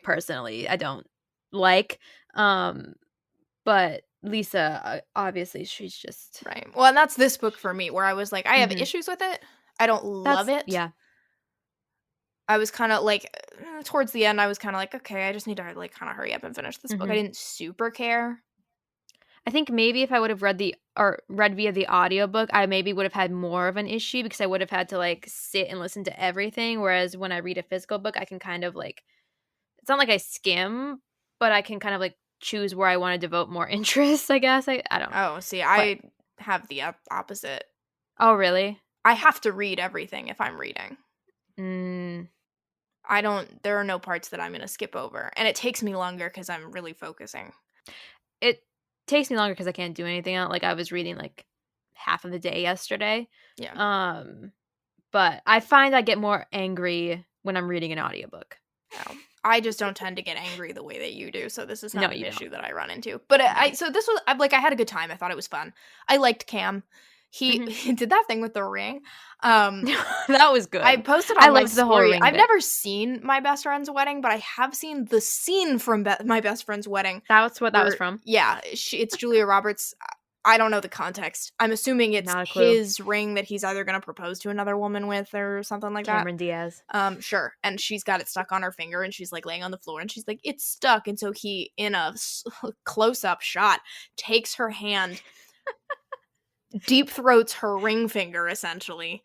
personally I don't like. But Lisa, obviously, she's just right. Well, and that's this book for me, where I was like, I have issues with it. I don't love it. Yeah. I was kind of like, towards the end, I was kind of like, okay, I just need to kind of hurry up and finish this book. I didn't super care. I think maybe if I would have read via the audiobook, I maybe would have had more of an issue because I would have had to sit and listen to everything. Whereas when I read a physical book, I can kind of it's not like I skim, but I can kind of choose where I want to devote more interest, I guess. I don't know. Oh, see, I have the opposite. Oh, really? I have to read everything if I'm reading. There are no parts that I'm going to skip over. And it takes me longer because I'm really focusing. It takes me longer because I can't do anything else. Like, I was reading, like, half of the day yesterday. Yeah. But I find I get more angry when I'm reading an audiobook. No. I just don't tend to get angry the way that you do, so this is not No, an you issue don't. that I run into. But so this was I had a good time. I thought it was fun. I liked Cam. He did that thing with the ring. That was good. I posted I on my loved the whole story. ring I've bit. never seen my best friend's wedding, but I have seen the scene from my best friend's wedding. That's what that was from? Yeah, it's Julia Roberts. I don't know the context. I'm assuming it's Not a clue. his ring that he's either going to propose to another woman with or something like Cameron Diaz. that. Sure. And she's got it stuck on her finger and she's like laying on the floor and she's like, it's stuck. And so he, in a close-up shot, takes her hand, deep throats her ring finger essentially,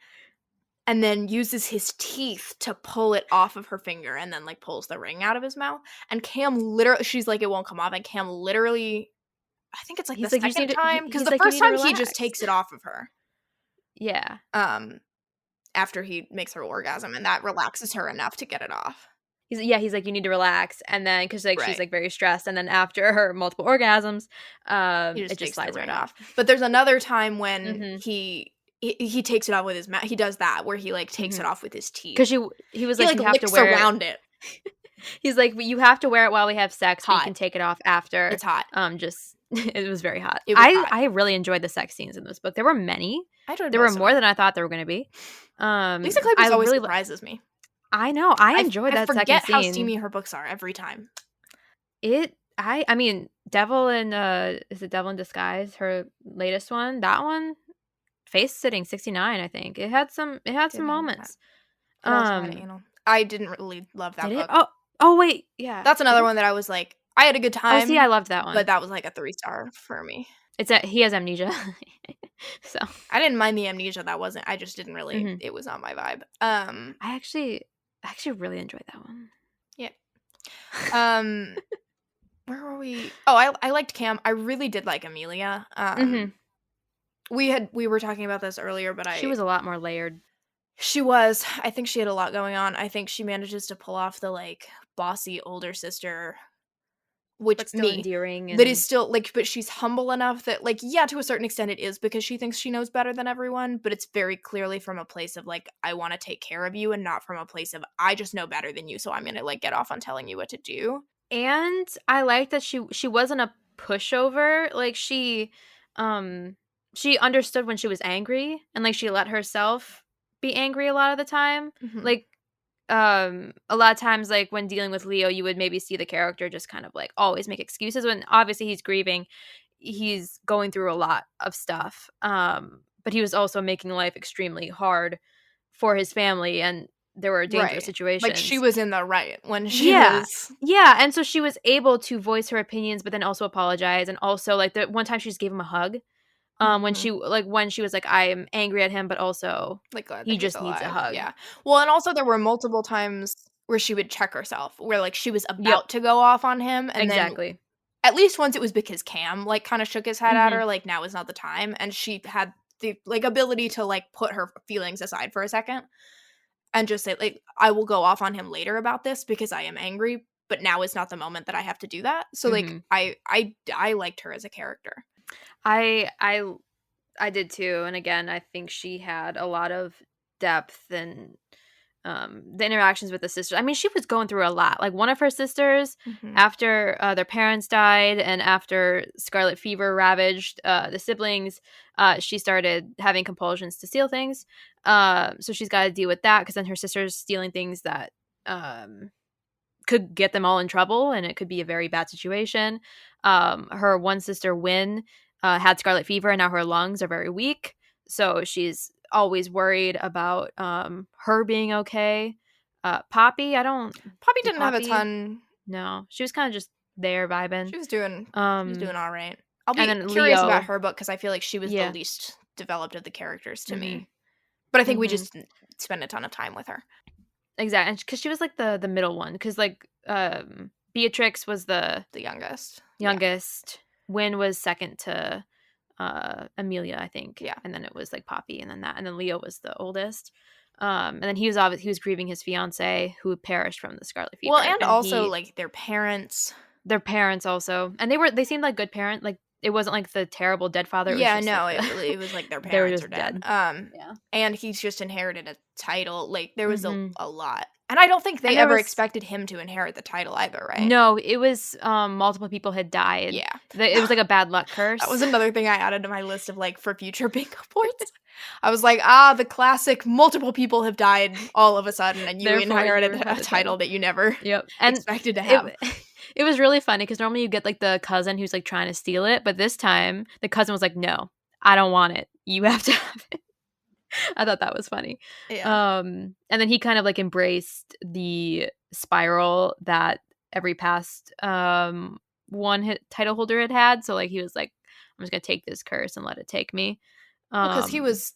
and then uses his teeth to pull it off of her finger and then like pulls the ring out of his mouth. And Cam literally, she's like, it won't come off. And Cam literally, I think it's like He's the like, "You just second need to-" time, because he's the like, "You first need to time he just relax." takes it off of her. Yeah. After he makes her orgasm, and that relaxes her enough to get it off. He's like, "You need to relax," and then because like she's Right. like very stressed, and then after her multiple orgasms, He it just takes slides the ring right off. But there's another time when Mhm. he takes it off with his mouth. He does that where he like takes it off with his teeth. Because he was He like, like "You have to licks wear around it. He's like, "But you have to wear it while we have sex, but you Hot. can take it off after." It's hot. Just it was very hot. It was hot. I really enjoyed the sex scenes in this book. There were many. There were most of more them. than I thought there were going to be. Lisa Kleypas always surprises me. I know. I enjoyed that second scene. I forget how steamy her books are every time. I mean, Devil in is it Devil in Disguise, her latest one? That one, Facesitting 69, I think. It had some moments. It also had anal. I didn't really love that book. Oh wait, yeah. That's another one that I was like, I had a good time. Oh, see, I loved that one. But that was like a 3-star for me. He has amnesia. So I didn't mind the amnesia. I just didn't really it was not my vibe. I actually really enjoyed that one. Yeah. Where were we? Oh, I liked Cam. I really did like Amelia. We were talking about this earlier, but she was a lot more layered. She was. I think she had a lot going on. I think she manages to pull off the like bossy older sister, which but still endearing. That is still like, but she's humble enough that like, yeah, to a certain extent it is because she thinks she knows better than everyone, but it's very clearly from a place of like, I want to take care of you, and not from a place of I just know better than you, so I'm gonna like get off on telling you what to do. And I like that she wasn't a pushover. Like she understood when she was angry, and like she let herself be angry a lot of the time. Like a lot of times, like when dealing with Leo, you would maybe see the character just kind of like always make excuses when obviously he's grieving, he's going through a lot of stuff, but he was also making life extremely hard for his family, and there were dangerous situations. Like she was in the right when she was. Yeah, and so she was able to voice her opinions, but then also apologize, and also like the one time she just gave him a hug. When she was like, I am angry at him, but also like glad he just needs a hug. Yeah. Well, and also there were multiple times where she would check herself, where like she was about to go off on him, and then at least once it was because Cam like kind of shook his head at her, like now is not the time, and she had the like ability to like put her feelings aside for a second and just say like, I will go off on him later about this because I am angry, but now is not the moment that I have to do that. So like I liked her as a character. I did too, and again, I think she had a lot of depth and the interactions with the sisters. I mean, she was going through a lot. Like one of her sisters, after their parents died and after scarlet fever ravaged the siblings, she started having compulsions to steal things. So she's got to deal with that because then her sister's stealing things that could get them all in trouble, and it could be a very bad situation. Her one sister, Wynn, had scarlet fever, and now her lungs are very weak, so she's always worried about her being okay. Poppy didn't have a ton. No, she was kind of just there vibing. She was doing all right. I'll be curious about her book because I feel like she was the least developed of the characters to me, but I think we just spend a ton of time with her. Exactly, because she was like the middle one, because like Beatrix was the youngest. Wynn was second to Amelia, I think. Yeah. And then it was like Poppy, and then Leo was the oldest. And then he was grieving his fiance who perished from the scarlet fever. Well, and also like their parents also, and they seemed like good parents. Like it wasn't like the terrible dead father. Yeah, it was no, like it was like their they were parents just are dead. Yeah. And he's just inherited a title. Like there was Mhm. a lot. And I don't think they And there ever was- expected him to inherit the title either, right? No, it was multiple people had died. Yeah. It was like a bad luck curse. That was another thing I added to my list of like for future bingo boards. I was like, the classic multiple people have died all of a sudden and you Therefore, inherited you a had a title that you never and expected to have. It was really funny because normally you get like the cousin who's like trying to steal it, but this time the cousin was like, "No, I don't want it. You have to have it." I thought that was funny. Yeah. And then he kind of like embraced the spiral that every past title holder had. So like he was like, "I'm just gonna take this curse and let it take me." Because he was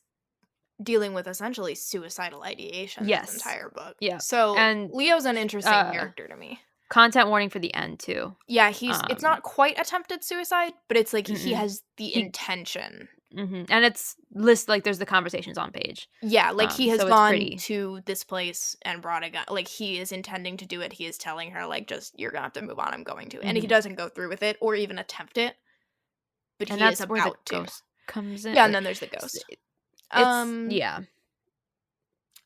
dealing with essentially suicidal ideation this entire book. Yeah. So And Leo's an interesting character to me. Content warning for the end too. Yeah, it's not quite attempted suicide, but it's like he has the intention. And it's like there's the conversations on page. Yeah, like he has so gone to this place and brought a gun. Like he is intending to do it. He is telling her like, just you're gonna have to move on. I'm going to, and he doesn't go through with it or even attempt it. But he is about to. Ghost comes in. Yeah, and then there's the ghost. Yeah.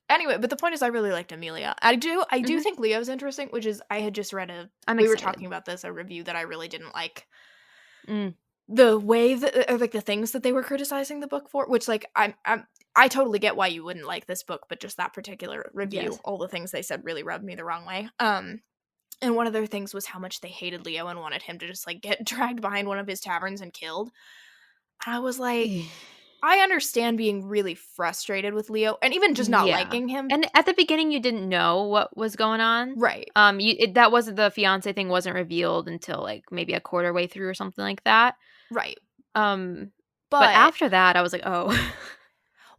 Anyway, but the point is, I really liked Amelia. I do think Leo's interesting, which is I had just read we were talking about this, a review that I really didn't like. The way that like the things that they were criticizing the book for, which like I totally get why you wouldn't like this book, but just that particular review, all the things they said really rubbed me the wrong way. And one of their things was how much they hated Leo and wanted him to just like get dragged behind one of his taverns and killed. And I was like, I understand being really frustrated with Leo and even just not liking him. And at the beginning, you didn't know what was going on, right? That wasn't the fiance thing wasn't revealed until like maybe a quarter way through or something like that, right? But after that, I was like, oh,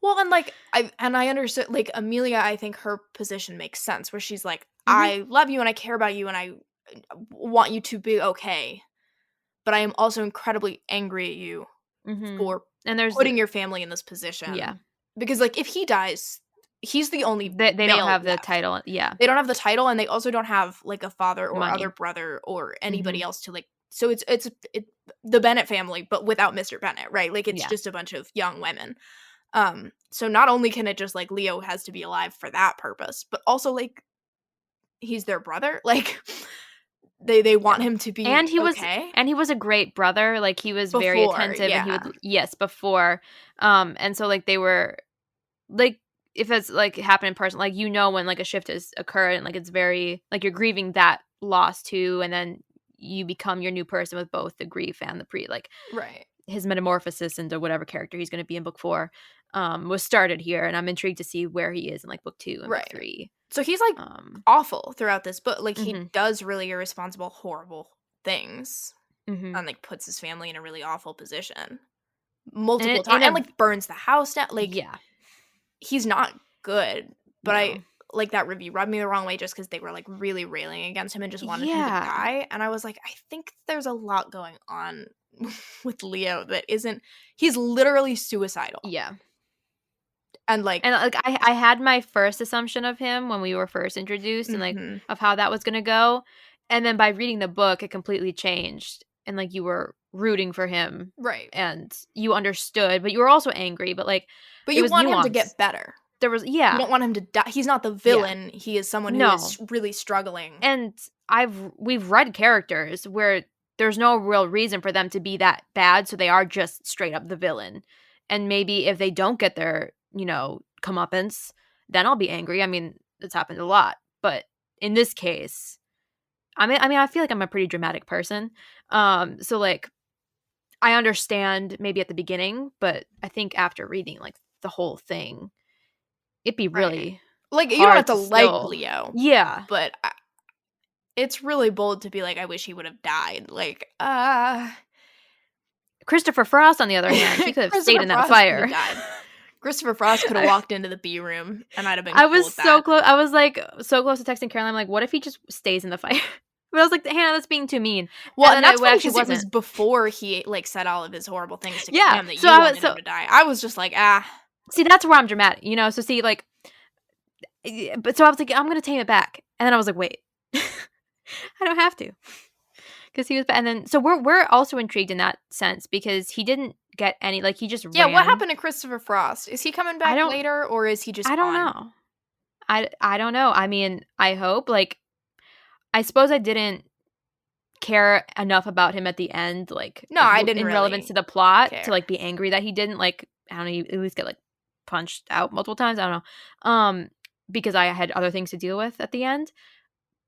well, and like I understood like Amelia. I think her position makes sense where she's like, I love you and I care about you and I want you to be okay, but I am also incredibly angry at you for putting your family in this position. Yeah. Because, like, if he dies, he's the only They don't have the title. Yeah. They don't have the title, and they also don't have, like, a father or other brother or anybody else to, like... So it's the Bennett family, but without Mr. Bennett, right? Like, it's just a bunch of young women. So not only can it just, like, Leo has to be alive for that purpose, but also, like, he's their brother. Like... They want him to be and he okay. And he was a great brother. Like he was very attentive and he would before. And so like they were like if it's like happened in person, like when like a shift has occurred and like it's very like you're grieving that loss too, and then you become your new person with both the grief and the like his metamorphosis into whatever character he's going to be in book 4 was started here, and I'm intrigued to see where he is in like book 2 and book 3. So he's like awful throughout this book. Like he does really irresponsible, horrible things, and like puts his family in a really awful position multiple times, and like burns the house down. Like he's not good. But I like that review rubbed me the wrong way just because they were like really railing against him and just wanted him to die. And I was like, I think there's a lot going on with Leo that isn't. He's literally suicidal. Yeah. And I had my first assumption of him when we were first introduced and like of how that was going to go. And then by reading the book, it completely changed. And like you were rooting for him. Right. And you understood, but you were also angry. But you want him to get better. There was, You don't want him to die. He's not the villain. Yeah. He is someone who is really struggling. And we've read characters where there's no real reason for them to be that bad. So they are just straight up the villain. And maybe if they don't get their comeuppance, then I'll be angry. I mean, it's happened a lot, but in this case, I mean, I feel like I'm a pretty dramatic person. So like, I understand maybe at the beginning, but I think after reading like the whole thing, it'd be really like you don't have to like Leo, but it's really bold to be like, I wish he would have died. Like, Christopher Frost, on the other hand, he could have stayed in that fire. Christopher Frost could have walked into the B room, and I'd have been. I was so close. I was like so close to texting Caroline. I'm like, what if he just stays in the fire? But I was like, Hannah, that's being too mean. Well, and that's funny because it was before he like said all of his horrible things to Cam that you wanted him to die. I was just like, See, that's where I'm dramatic, So see, like, But so I was like, I'm gonna tame it back, and then I was like, wait, I don't have to, because he was. And then so we're also intrigued in that sense because he didn't get any, like, he just Yeah, what ran. happened to Christopher Frost? Is he coming back later, or is he just I don't gone? know. I don't know. I mean, I hope. Like, I suppose I didn't care enough about him at the end, like, No, I didn't in really relevance to the plot care. to like be angry that he didn't, like, I don't know, he at least get like punched out multiple times. I don't know. Because I had other things to deal with at the end.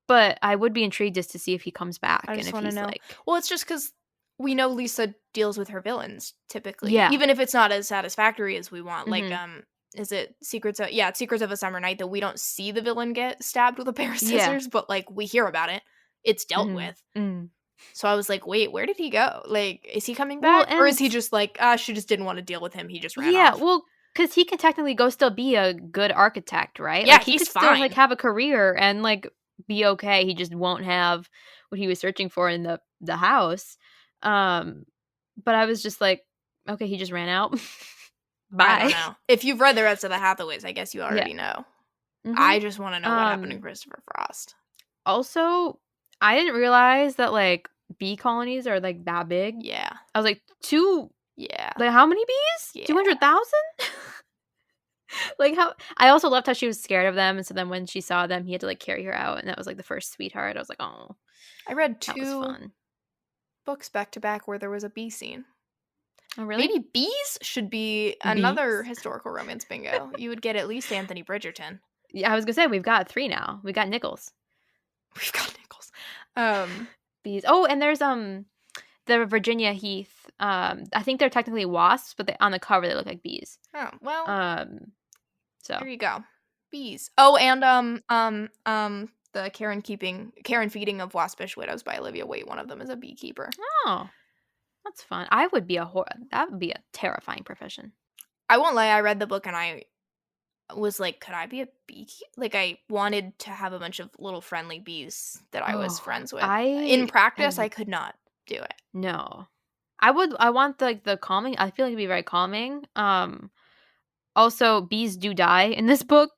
But I would be intrigued just to see if he comes back. I just and if want to he's know. like, Well, it's just because we know Lisa deals with her villains typically, yeah, even if it's not as satisfactory as we want. Like, Mhm. is it Secrets of it's Secrets of a Summer Night that we don't see the villain get stabbed with a pair of Yeah. scissors, but like we hear about it. It's dealt with. So I was like, wait, where did he go? Like, is he coming Well, back, or is and he just like, she just didn't want to deal with him. He just ran yeah, off. well, because he can technically go still be a good architect, right? Yeah, Like, he he's could still like fine. have a career and like be okay. He just won't have what he was searching for in the house. But I was just like, okay, he just ran out. Bye. I don't know. If you've read the rest of the Hathaways, I guess you already know. Mhm. I just want to know what happened to Christopher Frost. Also, I didn't realize that like bee colonies are like that big. Yeah. I was like, Yeah. like, how many bees? Yeah. 200,000? Like, how? I also loved how she was scared of them, and so then when she saw them, he had to like carry her out, and that was like the first sweetheart. I was like, oh, I read that was 2 fun. books back to back where there was a bee scene. Oh, really? Maybe bees should be another historical romance bingo. You would get at least Anthony Bridgerton. Yeah, I was gonna say we've got 3 now. We got Nichols. We've got Nichols. Bees. Oh, and there's the Virginia Heath. I think they're technically wasps, but on the cover they look like bees. Oh, well. So there you go. Bees. Oh, and the Karen Feeding of Waspish Widows by Olivia Waite. One of them is a beekeeper. Oh, that's fun. I would be that would be a terrifying profession. I won't lie, I read the book and I was like, could I be a beekeeper? Like, I wanted to have a bunch of little friendly bees that I was friends with. In practice, I could not do it. No. I want the calming. I feel like it'd be very calming. Also, bees do die in this book.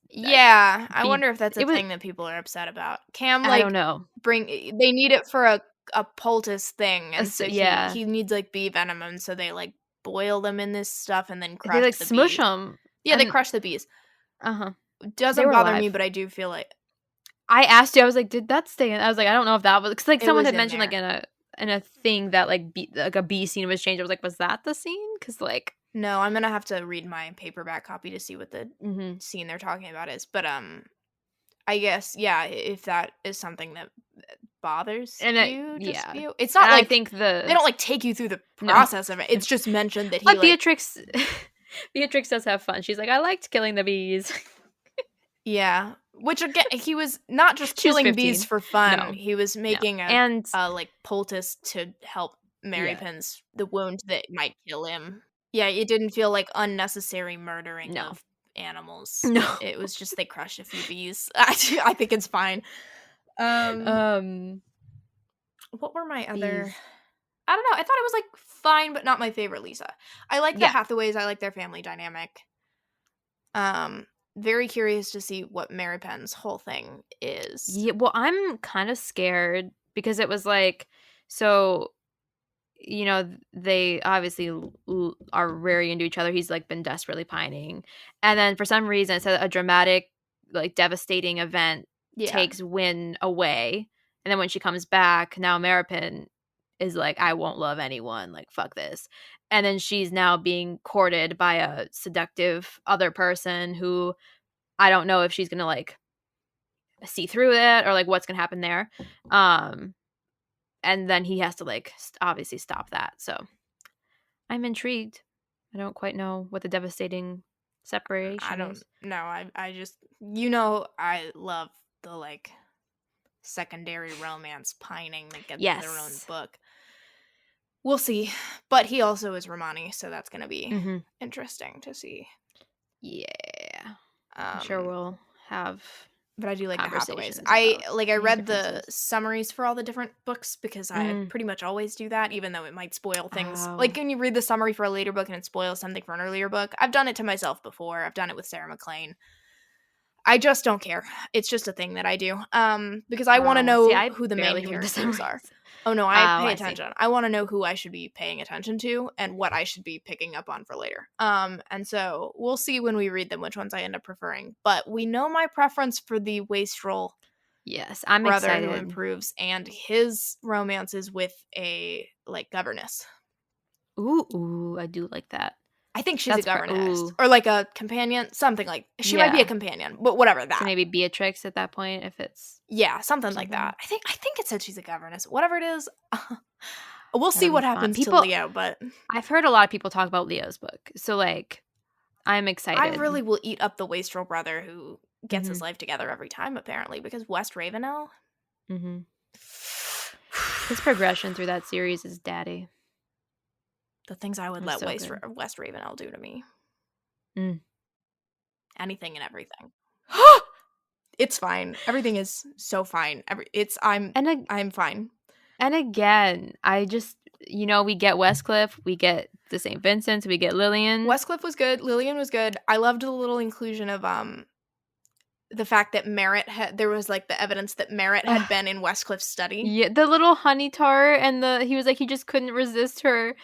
Yeah, I wonder if that's a thing that people are upset about. Cam, like, I don't know. they need it for a poultice thing, and so yeah, he needs like bee venom, and so they like boil them in this stuff and then crush they like the smush bees. them. Yeah, they crush the bees. Doesn't bother me, but I do feel like I asked you. I was like, did that stay in? I was like, I don't know if that was because like someone had mentioned there. like in a thing that like a bee scene was changed. I was like, was that the scene? Because like. No, I'm gonna have to read my paperback copy to see what the scene they're talking about is. But I guess if that is something that bothers you, it's not like I think they don't like take you through the process of it. It's just mentioned that he. But Beatrix does have fun. She's like, I liked killing the bees. Yeah, which again, he was not just killing bees for fun. No. He was making a like poultice to help Marypen's the wound that might kill him. Yeah, it didn't feel like unnecessary murdering of animals. No. It was just they crushed a few bees. I think it's fine. What were my other... I don't know. I thought it was like fine, but not my favorite Lisa. I like the Hathaways. I like their family dynamic. Very curious to see what Marypen's whole thing is. Yeah, well, I'm kind of scared because it was like, so... You know, they obviously are very into each other. He's like been desperately pining, and then for some reason, it's a dramatic, like devastating event takes Wynn away, and then when she comes back, now Marypen is like, I won't love anyone, like fuck this, and then she's now being courted by a seductive other person who I don't know if she's gonna like see through it or like what's gonna happen there. And then he has to like obviously stop that. So I'm intrigued. I don't quite know what the devastating separation is. I don't know. I just I love the like secondary romance pining that gets their own book. We'll see. But he also is Romani, so that's gonna be interesting to see. Yeah. I'm sure we'll have. But I do like the Hathaways. I read the summaries for all the different books because I pretty much always do that, even though it might spoil things. Like when you read the summary for a later book and it spoils something for an earlier book. I've done it to myself before. I've done it with Sarah MacLean. I just don't care. It's just a thing that I do. Because I want to know who the main characters are. Oh no, I pay attention. I want to know who I should be paying attention to and what I should be picking up on for later. And so we'll see when we read them which ones I end up preferring. But we know my preference for the wastrel I'm brother excited. who improves, and his romance is with a like governess. Ooh, I do like that. I think she's a governess or like a companion, something like she might be a companion, but whatever that. So maybe Beatrix at that point if it's something like that. I think it said she's a governess. Whatever it is, we'll see what happens to Leo. But I've heard a lot of people talk about Leo's book, so like I'm excited. I really will eat up the wastrel brother who gets his life together every time, apparently, because West Ravenel. His progression through that series is daddy. The things I would let West Ravenel do to me. Anything and everything. It's fine. Everything is so fine. I'm fine. And again, I just, we get Westcliff, we get the St. Vincent's, we get Lillian. Westcliff was good. Lillian was good. I loved the little inclusion of the fact that Merritt there was like the evidence that Merritt had been in Westcliff's study. Yeah, the little honey tart, and he was like, he just couldn't resist her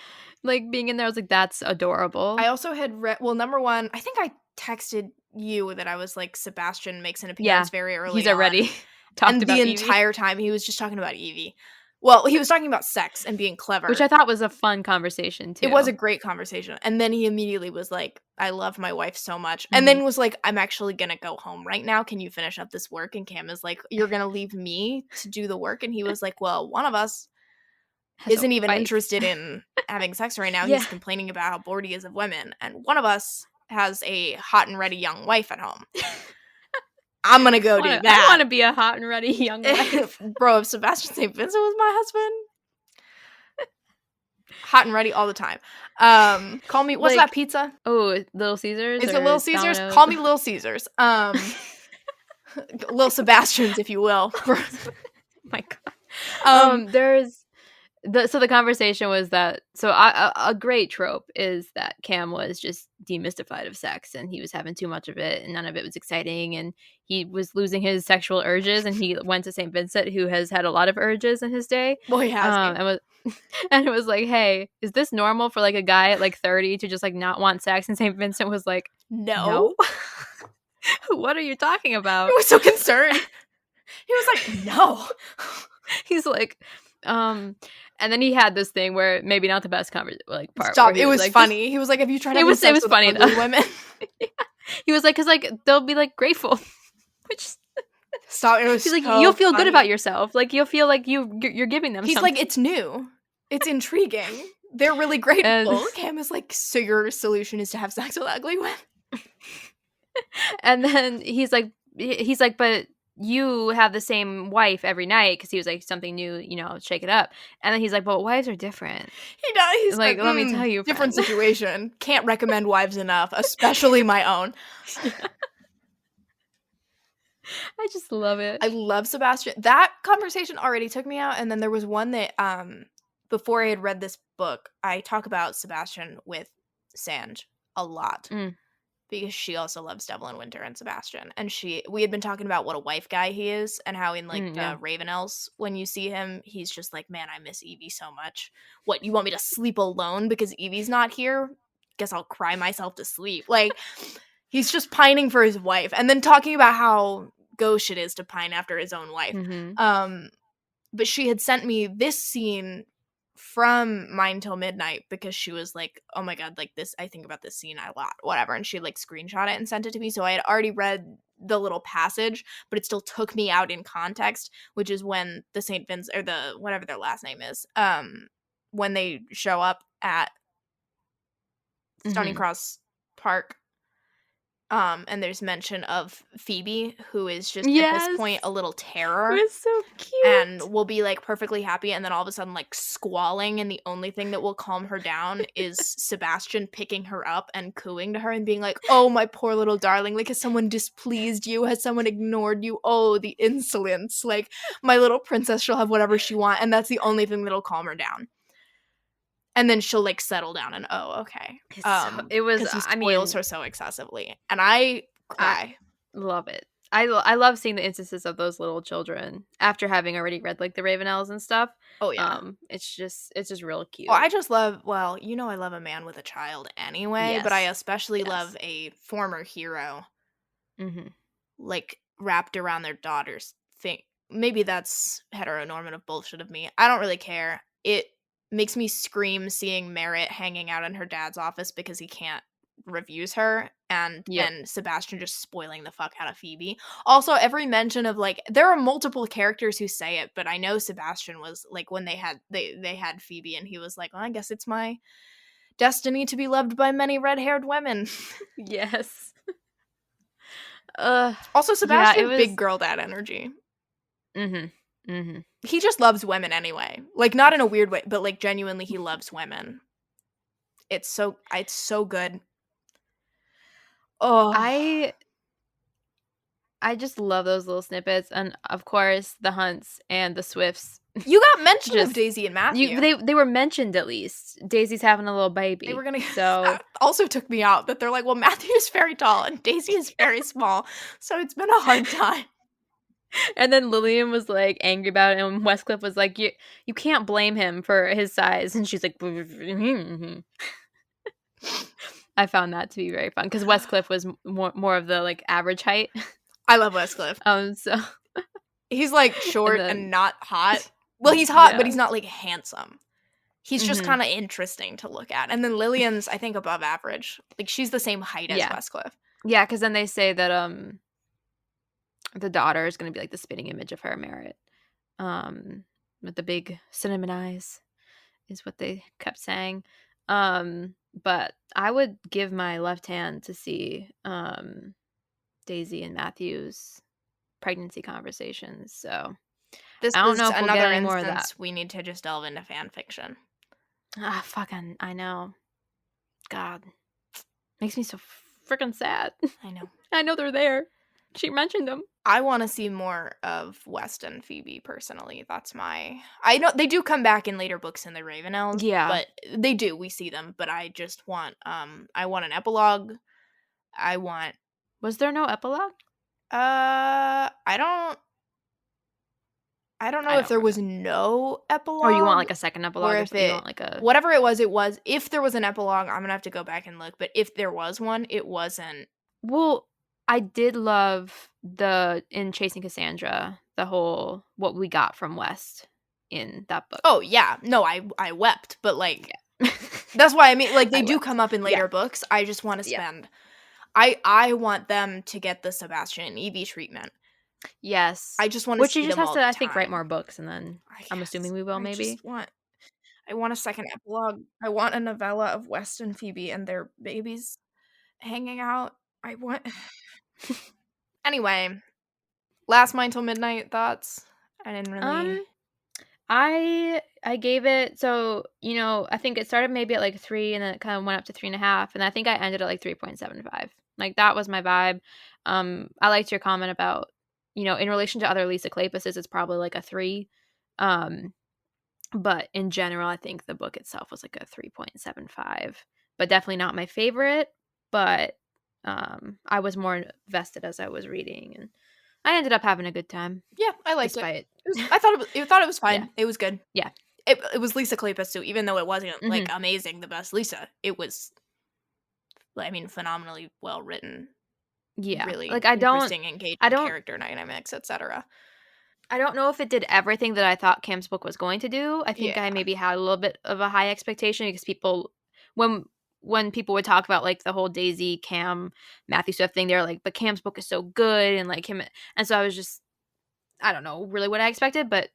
like being in there. I was like, that's adorable. I also had read, number one, I think I texted you that I was like, Sebastian makes an appearance very early. He's already talked about Evie. Entire time he was just talking about Evie. Well, he was talking about sex and being clever, which I thought was a fun conversation too. It was a great conversation. And then he immediately was like, I love my wife so much. And then was like, I'm actually gonna go home right now. Can you finish up this work? And Cam is like, you're gonna leave me to do the work? And he was like, well, one of us isn't even interested in having sex right now. He's complaining about how bored he is of women. And one of us has a hot and ready young wife at home. I'm gonna go do that. I want to be a hot and ready young wife. Bro, if Sebastian St. Vincent was my husband, hot and ready all the time. Call me, what's that pizza? Oh, Little Caesars? Is it Little Caesars? Domino's? Call me Little Caesars. Little Sebastians, if you will. Oh my God. So the conversation was that, a great trope is that Cam was just demystified of sex and he was having too much of it and none of it was exciting and he was losing his sexual urges and he went to St. Vincent, who has had a lot of urges in his day. Well, he has. And it was like, hey, is this normal for like a guy at like 30 to just like not want sex? And St. Vincent was like, no. What are you talking about? He was so concerned. He was like, no. He's like, and then he had this thing where maybe not the best part. Stop! It was like, funny. He was like, "Have you tried?" It was funny though. Women. He was like, "Cause like they'll be like grateful." Which stop! It was. He's like, "You'll feel good about yourself. Like you'll feel like you're giving them." He's something. like, "It's new. It's intriguing. They're really grateful." Cam is like, "So your solution is to have sex with ugly women?" And then he's like, "But you have the same wife every night," because he was like, something new, shake it up. And then he's like, but wives are different. He does. He's like, let me tell you, different situation. Can't recommend wives enough, especially my own. I just love it. I love Sebastian. That conversation already took me out. And then there was one that before I had read this book, I talk about Sebastian with Sanj a lot. Because she also loves Devlin Winter and Sebastian. And we had been talking about what a wife guy he is and how in like Ravenel's, when you see him, he's just like, man, I miss Evie so much. What, you want me to sleep alone because Evie's not here? Guess I'll cry myself to sleep. Like, he's just pining for his wife. And then talking about how gauche it is to pine after his own wife. But she had sent me this scene from Mine Till Midnight because she was like, oh my God, like this, I think about this scene a lot, whatever. And she like screenshot it and sent it to me. So I had already read the little passage, but it still took me out in context, which is when the St. Vincent or the whatever their last name is, when they show up at Stony Cross Park. And there's mention of Phoebe, who is just at this point a little terror. It was so cute. And will be like perfectly happy, and then all of a sudden like squalling, and the only thing that will calm her down is Sebastian picking her up and cooing to her and being like, oh, my poor little darling, like, has someone displeased you? Has someone ignored you? Oh, the insolence. Like, my little princess, she'll have whatever she wants, and that's the only thing that'll calm her down. And then she'll like settle down and okay. It was. Because he spoils her so excessively, and I cry. Love it. I love seeing the instances of those little children after having already read like the Ravenels and stuff. Oh yeah. It's just real cute. Oh, I just love, well, I love a man with a child anyway, but I Yes. especially Yes. love a former hero, Mm-hmm. like, wrapped around their daughter's thing. Maybe that's heteronormative bullshit of me. I don't really care. It makes me scream seeing Merritt hanging out in her dad's office because he can't reviews her, and Yep. then Sebastian just spoiling the fuck out of Phoebe. Also, every mention of, like, there are multiple characters who say it, but I know Sebastian was like, when they had Phoebe, and he was like, well, I guess it's my destiny to be loved by many red-haired women. Yes. Also, Sebastian, it was big girl dad energy. Mm-hmm. Mm-hmm. He just loves women anyway. Like, not in a weird way, but like genuinely he loves women. It's so good. Oh, I just love those little snippets, and of course the Hunts and the Swifts. you got mention of Daisy and Matthew. They were mentioned at least. Daisy's having a little baby. They were gonna. So That also took me out that they're like, well, Matthew is very tall and Daisy is very small, so it's been a hard time. And then Lillian was like angry about it, and Westcliff was like, "You can't blame him for his size," and she's like, I found that to be very fun because Westcliff was more of the like average height. I love Westcliff. So he's like short and not hot. Well, he's hot, but he's not like handsome. He's just kind of interesting to look at. And then Lillian's, I think, above average. Like, she's the same height as Westcliff. Yeah, because then they say that the daughter is going to be like the spitting image of her, Merritt, with the big cinnamon eyes, is what they kept saying. But I would give my left hand to see Daisy and Matthew's pregnancy conversations. So this I don't know if another we'll get any instance more of that. We need to just delve into fan fiction. Fucking, I know. God, makes me so freaking sad. I know they're there. She mentioned them. I want to see more of West and Phoebe personally. That's my. I know they do come back in later books in the Ravenels. Yeah, but they do. We see them, but I just want. I want an epilogue. I want. Was there no epilogue? I don't know if there was no epilogue. Or you want like a second epilogue, or if you want like a whatever it was. If there was an epilogue, I'm gonna have to go back and look. But if there was one, it wasn't. Well, I did love in Chasing Cassandra, the whole what we got from West in that book. Oh yeah, no, I wept, but like that's why I mean, like they do come up in later books. I just want to spend. I want them to get the Sebastian and Evie treatment. Yes, I just want to. Which she just has to, I think, write more books, and then I'm assuming we will. Maybe. I want a second epilogue. I want a novella of West and Phoebe and their babies hanging out. I want. Anyway, Last Mine Till Midnight thoughts. I didn't really. I gave it, so I think it started maybe at like 3, and then it kind of went up to 3.5, and I think I ended at like 3.75. Like that was my vibe. I liked your comment about in relation to other Lisa Kleypases, it's probably like a 3. But in general, I think the book itself was like a 3.75. But definitely not my favorite. But I was more invested as I was reading, and I ended up having a good time. Yeah, I liked it. I thought it was fine. Yeah. It was good. Yeah. It was Lisa Kleypas, so even though it wasn't like amazing, the best Lisa, it was, I mean, phenomenally well written. Yeah, really like engaging character dynamics, etc. I don't know if it did everything that I thought Cam's book was going to do. I think I maybe had a little bit of a high expectation because people, when people would talk about like the whole Daisy, Cam, Matthew Swift thing, they're like, but Cam's book is so good, and like him, and so I was just, I don't know really what I expected, but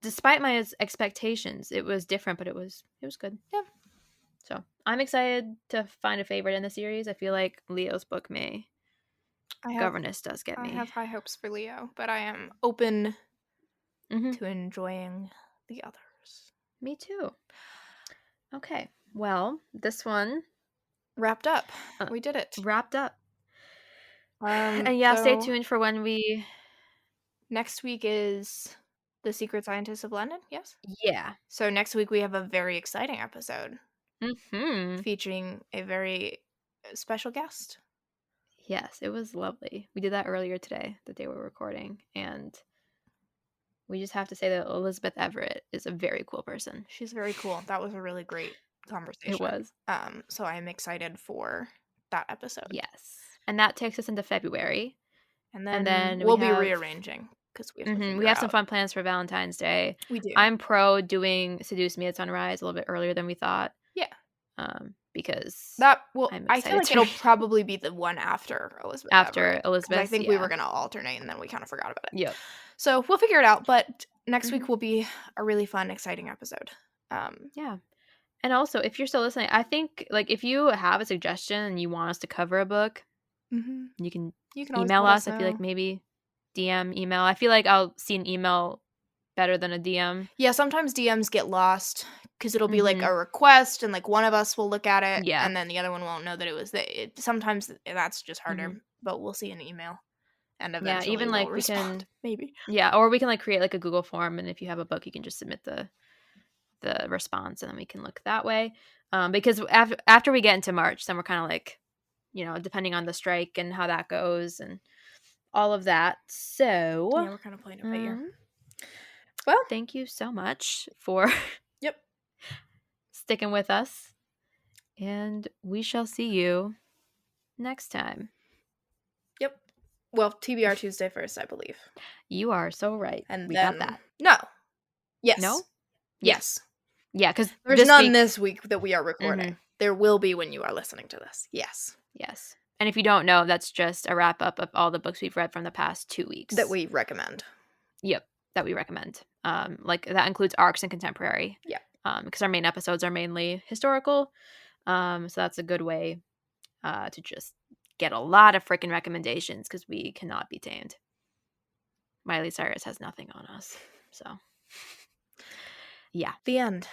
despite my expectations, it was different, but it was good. Yeah. So I'm excited to find a favorite in the series. I feel like Leo's book Governess does get me. I have high hopes for Leo, but I am open to enjoying the others. Me too. Okay. Well, this one wrapped up. We did it. Wrapped up. And so stay tuned for when we. Next week is The Secret Scientists of London. Yes. Yeah. So next week we have a very exciting episode. Featuring a very special guest. Yes, it was lovely. We did that earlier today, the day we were recording, and we just have to say that Elizabeth Everett is a very cool person. She's very cool. That was a really great conversation. It was. So I'm excited for that episode. Yes. And that takes us into February. And then we'll be rearranging because we have to we have some fun plans for Valentine's Day. We do. I'm pro doing Seduce Me at Sunrise a little bit earlier than we thought. Yeah. Because I feel like it'll probably be the one after Elizabeth. Elizabeth. I think we were going to alternate and then we kind of forgot about it. Yep. So we'll figure it out. But next week will be a really fun, exciting episode. Yeah. And also, if you're still listening, I think like if you have a suggestion and you want us to cover a book, you can email us. I feel like maybe email. I feel like I'll see an email better than a DM. Yeah, sometimes DMs get lost because it'll be like a request and like one of us will look at it and then the other one won't know that it was sometimes that's just harder, but we'll see an email and eventually even we'll like respond, maybe. Yeah, or we can like create like a Google form, and if you have a book, you can just submit the response and then we can look that way. Because after we get into March, then we're kind of like, depending on the strike and how that goes and all of that. So yeah, we're kind of playing it by ear. Well, thank you so much for sticking with us, and we shall see you next time. Yep. Well, TBR Tuesday first, I believe. You are so right. And we then, got that. No. Yes. No? Yes. Yeah, because there's none this week that we are recording. There will be when you are listening to this. Yes. Yes. And if you don't know, that's just a wrap up of all the books we've read from the past 2 weeks. That we recommend. Yep. That we recommend. Like that includes arcs and contemporary. Yeah. Because our main episodes are mainly historical. So that's a good way to just get a lot of freaking recommendations because we cannot be tamed. Miley Cyrus has nothing on us. So, yeah. The end.